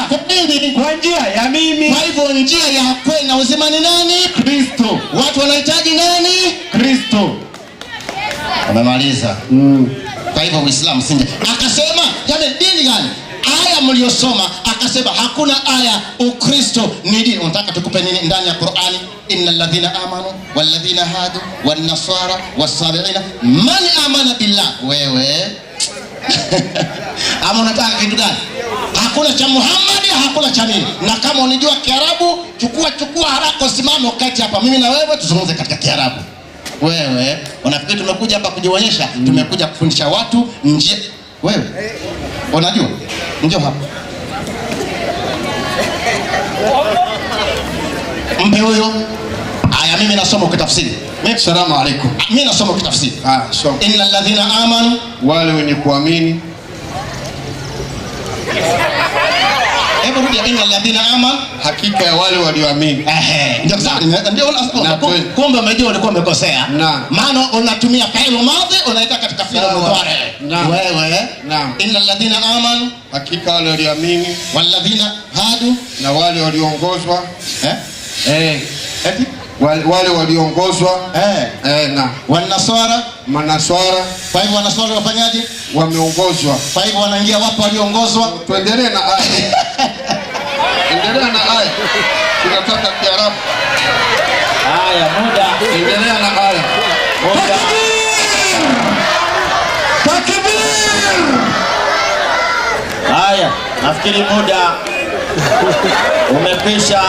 kwa njia ya mimi. Kwa hivyo njia ya kweli na uzima ni nani? Kristo. Watu wanahitaji nani? Kristo. Amemaliza. Kwa hivyo Uislamu sinje. Akasema yale dini gani? Aya mliosoma, akasema hakuna aya Ukristo ni dini. Unataka tukupe nini ndani ya Qur'ani? Innal ladhina amanu wal ladhina hadu wan nasara was-sabiina man amana billah. Wewe ama unataka kitu gani? Hakuna cha Muhammad, hakuna cha nini. Na kama unijua Kiarabu, chukua haraka, simama ukati hapa, mimi na wewe tuzungumze katika Kiarabu. Wewe unafikiri tumekuja hapa kujionyesha? Tumekuja kufundisha watu njia. Wewe unajua, njoo hapa, mpe huyo. Aya, mimi nasoma ukitafsiri. Assalamu alaikum. Mimi nasoma ukitafsiri. Soma. Innal ladhina amanu, wale wenye kuamini. Hebu rudia, innal ladhina amanu, hakika ya wale walioamini. Ndio kumbe umejua ulikuwa umekosea. Maana unatumia fi'il madhi unaita katika fi'il mudhari. Wewe innal ladhina amanu, hakika wale walioamini, wal ladhina hadu, na wale waliongozwa. Eti wale waliongozwa na wanaswara, manaswara. Kwa hivyo wanaswara wafanyaje? Wameongozwa. Kwa hivyo wanaingia wapo waliongozwa. Tuendelee na aya. Endelea na aya. Tunataka Kiarabu. Aya muda. Endelea na aya. Muda. Takbir. Aya, nafikiri muda umekwisha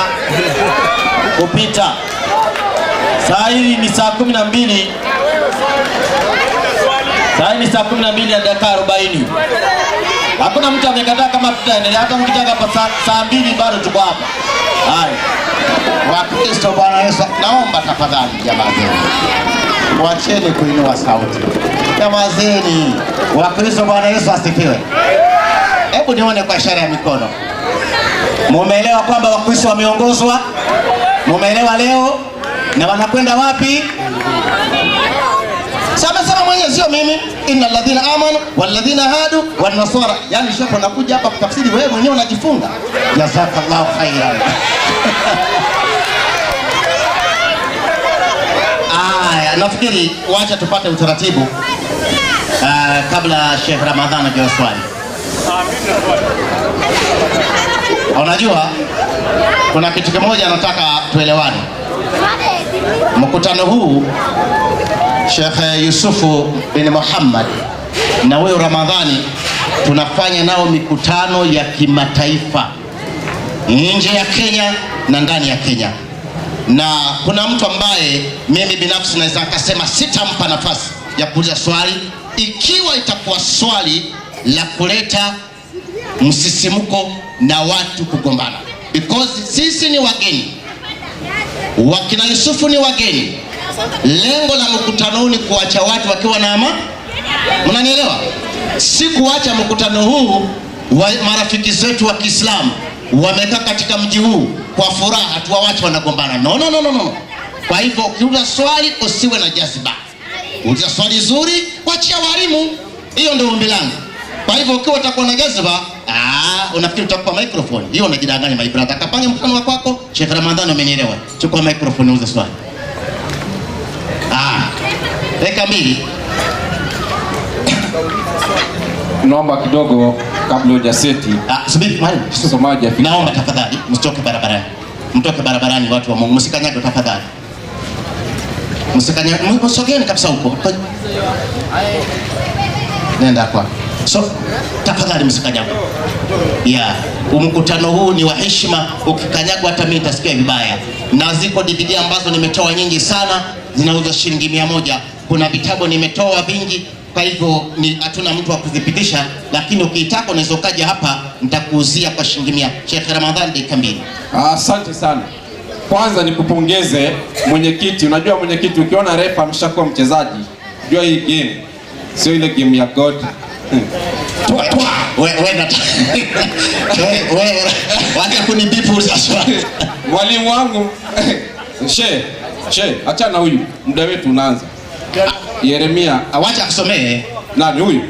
kupita. Saa hii ni saa 12. Saa hii ni saa 12 na dakika 40. Hakuna mtu amekataa kama tutaendelea. Hata mkitaka hapa saa 2 bado tuko hapa. Haya. Wakristo, Bwana Yesu, naomba tafadhali jamani, wacheni kuinua sauti. Jamani, Wakristo, Bwana Yesu asifiwe. Hebu nione kwa ishara ya mikono. Mumeelewa kwamba Wakristo wameongozwa? Mumeelewa leo? Na wanakwenda wapi? Sema mwenyewe, sio mimi. Innal ladhina amanu wal ladhina hadu wan nasara. Yani shaka unakuja hapa kutafsiri, wewe mwenyewe unajifunga. Jazakallahu khairan. Nafikiri wacha tupate utaratibu kabla Sheikh Ramadhani aje swali. Unajua kuna kitu kimoja nataka tuelewane. Mkutano huu Sheikh Yusufu bin Muhammad na wewe Ramadhani tunafanya nao mikutano ya kimataifa nje ya Kenya na ndani ya Kenya, na kuna mtu ambaye mimi binafsi naweza kusema sitampa nafasi ya kuuliza swali ikiwa itakuwa swali la kuleta msisimuko na watu kugombana, because sisi ni wageni, wakina Yusufu ni wageni. Lengo la mkutano ni kuacha watu wakiwa na amani. Mnanielewa? Si kuacha mkutano huu wa marafiki zetu wa Kiislamu wamekaa katika mji huu kwa furaha tuwaache wanagombana. No. Kwa hivyo ukiuliza swali usiwe na jaziba. Uliza swali zuri, waachia walimu. Hiyo ndio ombi langu. Kwa hivyo ukiwa utakuwa na jaziba, unafikiri utakupa microphone. Hiyo unajidanganya my brother. Kapanga mkutano wako, Sheikh Ramadhani umenielewa. Chukua microphone uze swali. Dakika 2. Naomba kidogo kabla hujaseti. Subiri mwalimu. Msomaji afike. Naomba tafadhali msitoke barabarani. Mtoke barabarani watu wa Mungu, msikanyage tafadhali. Msogeni kabisa huko. Nenda kwa. So tafadhali msikanyagwe. Mkutano huu ni wa heshima, ukikanyagwa hata mimi nitasikia vibaya. Na ziko DVD ambazo nimetoa nyingi sana, zinauzwa shilingi 100. Kuna vitabu nimetoa vingi, kwa hivyo hatuna mtu wa kudhibitisha, lakini ukiitaka unaweza kaja hapa nitakuuzia kwa shilingi 100. Sheikh Ramadhani dakika 2. Asante sana. Kwanza nikupongeze mwenyekiti. Unajua mwenyekiti, ukiona refa ameshakuwa mchezaji, jua hii game sio ile game ya God. Wacha kunibipu sasa. Mwalimu wangu acha huyu, muda wetu unaanza. Yeremia, wacha kusomee. Nani huyu?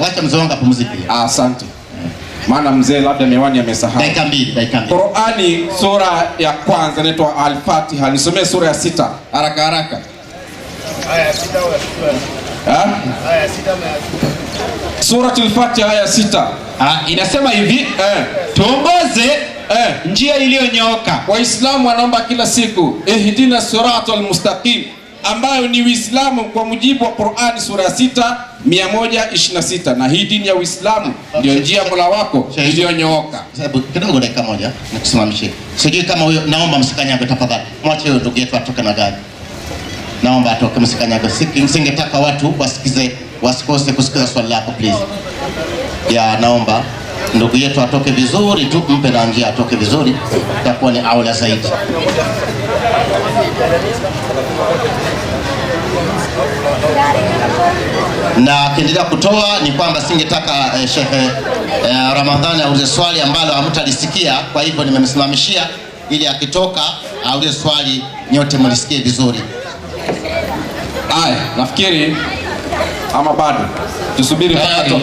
Wacha mzee wangu apumzike. Asante. Maana mzee labda miwani amesahau. Dakika 2. Qur'ani sura ya kwanza inaitwa Al-Fatiha. Nisomee sura ya 6 haraka. Aya 6. Aya 6. Suratul Fatiha aya 6. Inasema hivi, tuongoze njia iliyonyooka. Waislamu wanaomba kila siku ihdina siratal mustaqim, ambayo ni Uislamu kwa mujibu wa Qur'ani sura ya 6 126. Na hii dini ya Uislamu ndio njia Mola wako iliyonyooka. Sababu kidogo dakika moja nikusimamishie. Sijui kama huyo, naomba msikanyage tafadhali. Mwache huyo ndugu yetu atoke na gari. Naomba atoke, msikanyage. Singetaka watu wasikose kusikiza swali lako please. Naomba ndugu yetu atoke vizuri tu, mpe na njia atoke vizuri, itakuwa ni aula zaidi. Na kiendelea kutoa ni kwamba singetaka Sheikh Ramadhani aulize swali ambalo hamtalisikia, kwa hivyo nimemsimamishia ili akitoka aulize swali nyote mlisikie vizuri. Aya, nafikiri ama bado tusubiri mpaka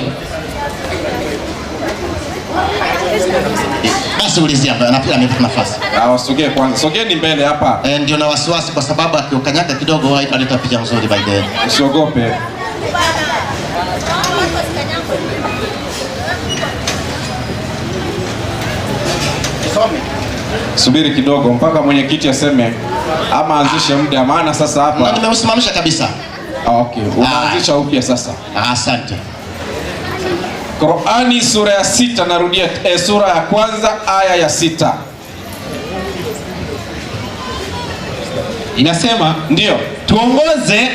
basi ulizia hapa, anapiga nafasi. Wasogee kwanza. Sogeni mbele hapa. Ndio na wasiwasi kwa sababu akiukanyaga kidogo haitaleta picha nzuri by the way. Usiogope. Subiri kidogo mpaka mwenyekiti aseme ama anzishe muda, maana sasa hapa. Na nimeusimamisha kabisa. Okay, unaanzisha upya sasa. Asante. Qur'ani sura ya 6, narudia sura ya kwanza aya ya 6. Inasema ndio tuongoze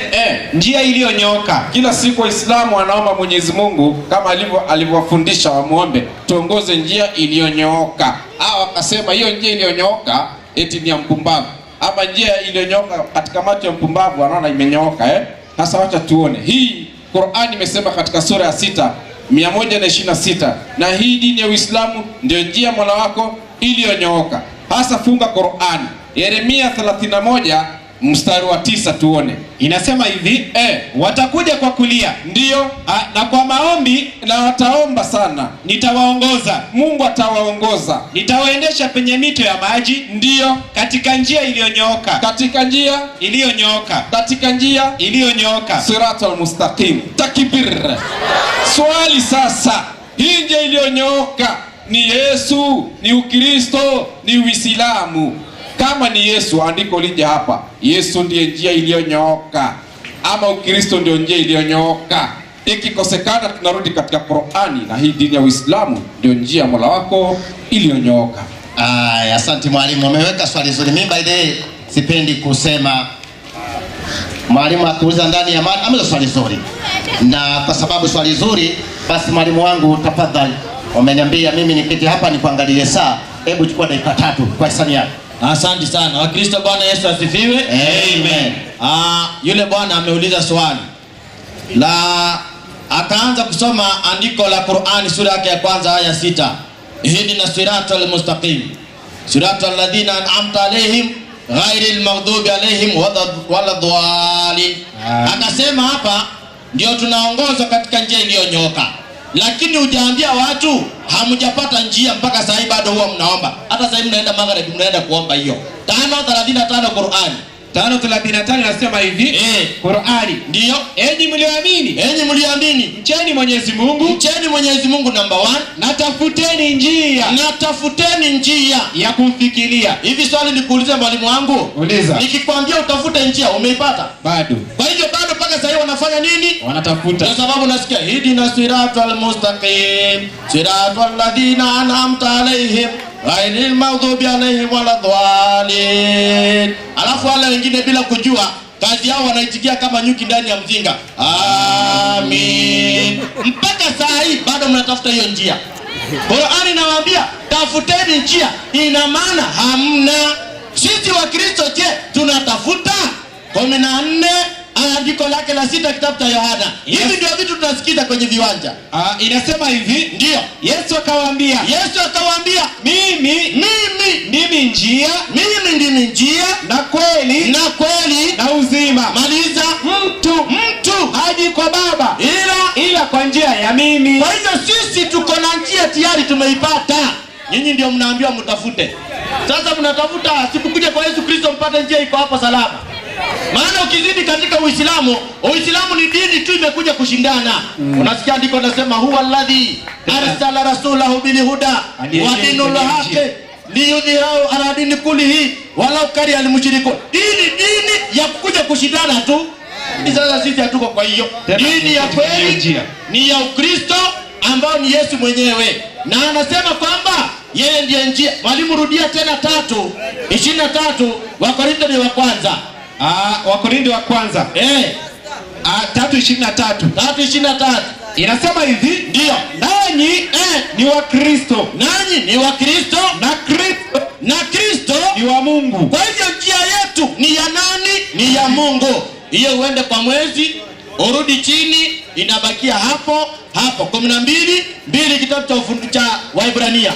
njia iliyonyooka. Kila siku Waislamu wanaomba Mwenyezi Mungu kama alivyowafundisha wamuombe tuongoze njia iliyonyooka. Akasema hiyo njia iliyonyooka eti ni ya mpumbavu, ama njia iliyonyooka katika macho ya mpumbavu anaona imenyooka. Sasa wacha tuone. Hii Qur'ani imesema katika sura ya 6 126, na hii dini ya Uislamu ndio njia Mola wako iliyonyooka. Hasa funga Qur'ani Yeremia 31 mstari wa 9 tuone. Inasema hivi, watakuja kwa kulia, ndio, na kwa maombi, na wataomba sana, nitawaongoza. Mungu atawaongoza. Nitawaendesha penye mito ya maji, ndio, katika njia iliyonyooka. Katika njia iliyonyooka. Katika njia iliyonyooka. Siratal mustaqim. Takbir. Swali sasa, hii njia iliyonyooka ni Yesu, ni Ukristo, ni Uislamu? Kama ni Yesu, andiko lije hapa. Yesu ndiye njia iliyonyooka, ama Ukristo ndio njia iliyonyooka? Ikikosekana tunarudi katika Qur'ani, na hii dini ya Uislamu ndio njia Mola wako iliyonyooka. Asante mwalimu, umeweka swali zuri. Mimi by the way sipendi kusema mwalimu akiuliza ndani ya mada ameza swali zuri, na kwa sababu swali zuri, basi mwalimu wangu tafadhali, umeniambia mimi niketi hapa nikuangalie saa, hebu chukua dakika 3 kwa hisani yako. Asante sana. Wakristo, Bwana Yesu asifiwe. Amen. Yule bwana ameuliza swali la akaanza kusoma andiko la Qur'ani sura yake ya kwanza aya 6. Ihdina siratal mustaqim siratal ladhina an'amta alaihim ghairil maghdubi alaihim waladhdallin. Akasema hapa ndio tunaongozwa katika njia iliyonyooka, lakini hujaambia watu hamjapata njia mpaka sasa bado huwa mnaomba. Hata sasa mnaenda magharibi mnaenda kuomba hiyo. 5:35 Qur'ani. 5:35 nasema hivi. Qur'ani. Ndio. Enyi mlioamini. Enyi mlioamini. Mcheni Mwenyezi Mungu. Mcheni Mwenyezi Mungu number 1. Na tafuteni njia. Na tafuteni njia ya kumfikiria. Hivi swali nikuulize mwalimu wangu. Uliza. Nikikwambia utafute njia, umeipata? Bado. Kwa hivyo bado mpaka sasa wanafanya nini? Wanatafuta. Kwa sababu nasikia hidina siratal mustaqim siratal ladhina an'amta alaihim ghairil maghdubi alaihim waladhdallin. Alafu wale wengine bila kujua kazi yao wanaitikia kama nyuki ndani ya mzinga. Amin. Mpaka saa hii bado mnatafuta hiyo njia. Qur'ani inawaambia tafuteni njia, ina maana hamna. Sisi wa Kristo je, tunatafuta? 14 andiko lake la 6 kitabu cha Yohana. Hivi ndio vitu tunasikiza kwenye viwanja. Inasema hivi. Ndio. Yesu akawaambia. Mimi ndimi njia. Mimi ndimi njia na kweli na uzima. Maliza. Mtu haji kwa Baba ila kwa njia ya mimi. Kwa hivyo sisi tuko na njia tayari tumeipata. Nyinyi ndio mnaambiwa mtafute. Sasa mnatafuta sikukuja kwa Yesu Kristo mpate njia iko hapa salama. Maana ukizidi katika Uislamu ni dini tu imekuja kushindana. Unasikia andiko nasema huwa alladhi arsala rasulahu bil huda wa dinul haqq liyudhhirahu ala dini kullihi walau kariha al mushrikun. Dini ya kuja kushindana tu. Sasa sisi hatuko kwa hiyo. Dini ya kweli ni ya Ukristo ambao ni Yesu mwenyewe. Na anasema kwamba yeye ndiye njia. Mwalimu rudia tena 3:23 Wakorintho ni wa kwanza. Wakorintho wa kwanza. 3:23 inasema hivi. Ndio. Nanyi ni wa Kristo. Nanyi ni wa Kristo na Kristo ni wa Mungu. Kwa hivyo njia yetu ni ya nani? Ni ya Mungu. Hiyo uende kwa mwezi, urudi chini, inabakia hapo 12 kitabu cha ufunuo cha Waebrania.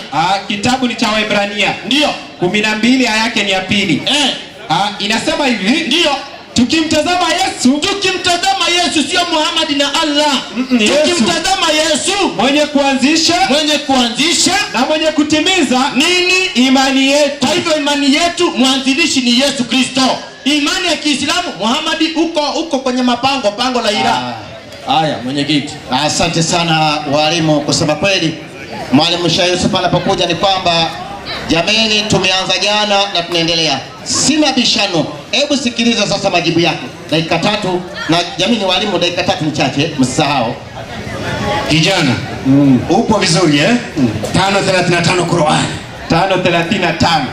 Kitabu ni cha Waebrania. Ndio. 12 aya yake ni ya pili. Inasema hivi. Ndio. Tukimtazama Yesu sio Muhammad na Allah. Tukimtazama Yesu mwenye kuanzisha na mwenye kutimiza nini? Imani yetu. Kwa hivyo imani yetu mwanzilishi ni Yesu Kristo. Imani ya Kiislamu Muhammad uko kwenye pango la Ira. Haya, mwenyekiti. Asante sana walimu. Kusema kweli Mwalimu Sheikh Yusuf anapokuja ni kwamba jameni, tumeanza jana na tunaendelea. Si mabishano. Hebu sikiliza sasa majibu yake. Dakika 3 na jameni walimu, dakika 3 ni chache, msisahau. Kijana. Upo vizuri 5:35 Qur'an. 5:35.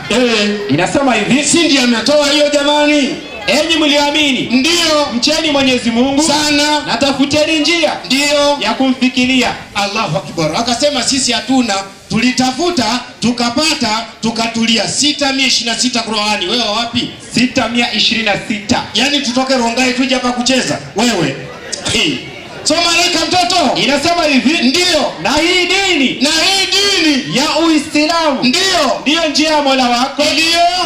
Inasema hivi. Si ndiye ametoa hiyo jamani? Enyi mlioamini. Ndio. Mcheni Mwenyezi Mungu sana na tafuteni njia. Ndio. Ya kumfikiria. Allahu Akbar. Akasema sisi hatuna, tulitafuta, tukapata, tukatulia. 626 Qur'ani. Wewe wapi? 626. Yaani tutoke Rongai tuje hapa kucheza? Wewe. Soma reka mtoto. Inasema hivi. Ndio. Na hii dini ya Uislamu ndio njia ya Mola wako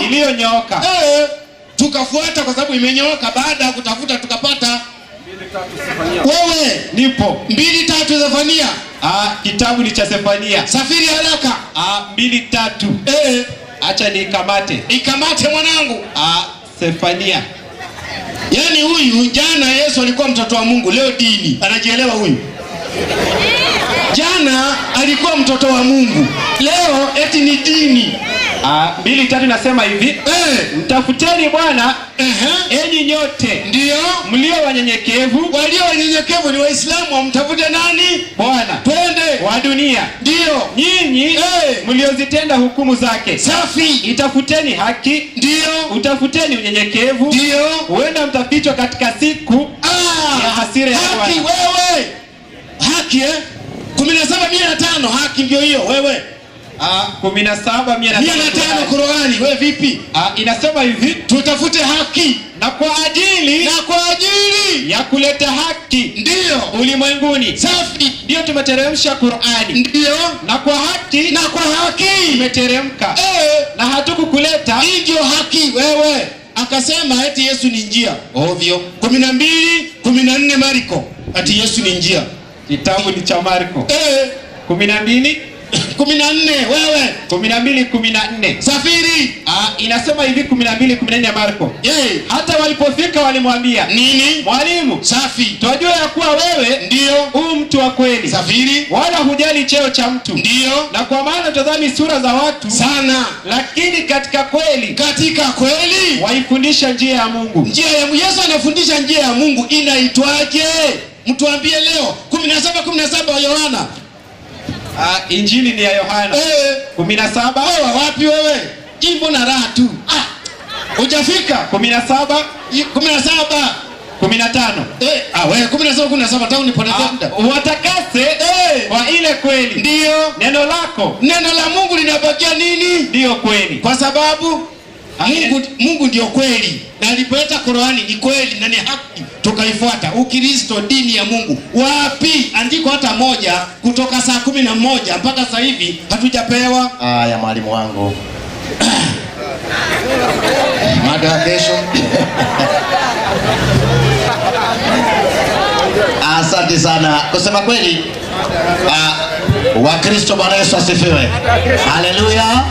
iliyonyooka. Tukafuata kwa sababu imenyooka. Baada ya kutafuta tukapata. Wewe nipo. 2:3 Zefania. Kitabu ni cha Zefania. Safiri haraka. 2:3. Acha nikamate. Ikamate mwanangu. Zefania. Yaani huyu jana Yesu alikuwa mtoto wa Mungu, leo dini. Anajielewa huyu. Jana alikuwa mtoto wa Mungu, leo eti ni dini. 2:3 nasema hivi. Mtafuteni Bwana enyi nyote. Ndio. Mlio wanyenyekevu. Walio wanyenyekevu ni Waislamu. Wamtafute nani? Bwana. Twende. Wa dunia. Ndio. Nyinyi mliozitenda hukumu zake. Safi. Itafuteni haki. Ndio. Utafuteni unyenyekevu. Ndio. Huenda mtafichwa katika siku ya hasira ya Bwana. Haki wewe. Haki 17:105 haki ndio hiyo wewe. 17:105 Qur'ani. Wewe vipi? Inasema hivi. Tutafute haki na kwa ajili ya kuleta haki ndio ulimwenguni. Safi. Ndio tumeteremsha Qur'ani. Ndio. Na kwa haki tumeteremka. Na hatukukuleta ndio haki wewe. Akasema eti Yesu ni njia. Ovyo. 12:14 Marko. Ati Yesu ni njia. Kitabu ni cha Marko. 12 14 wewe 12:14. safiri Inasema hivi 12:14 ya Marko. Hata walipofika walimwambia nini? Mwalimu, safi, twajua ya kuwa wewe ndio mtu wa kweli, safiri, wala hujali cheo cha mtu, ndio, na kwa maana tazami sura za watu sana, lakini katika kweli waifundisha njia ya Mungu. Njia ya Yesu anafundisha njia ya Mungu inaitwaje? Mtuambie leo. 17:17 wa Yohana. Injili ni ya Yohana 17. Wewe wapi wewe? Jimbo na raha tu. Hujafika 17 15. Wewe 17 tangu nipotezea muda. Watakase kwa ile kweli. Ndio. Neno lako, neno la Mungu linabakia nini? Ndio kweli. Kwa sababu Mungu ndio kweli. Na alipoleta Qur'ani ni kweli na ni haki, tukaifuata. Ukristo dini ya Mungu. Wapi andiko hata moja kutoka saa 11 mpaka sasa hivi hatujapewa? Ya mwalimu wangu. Mada kesho. Asante sana. Kusema kweli, Wakristo, Bwana Yesu asifiwe. Haleluya.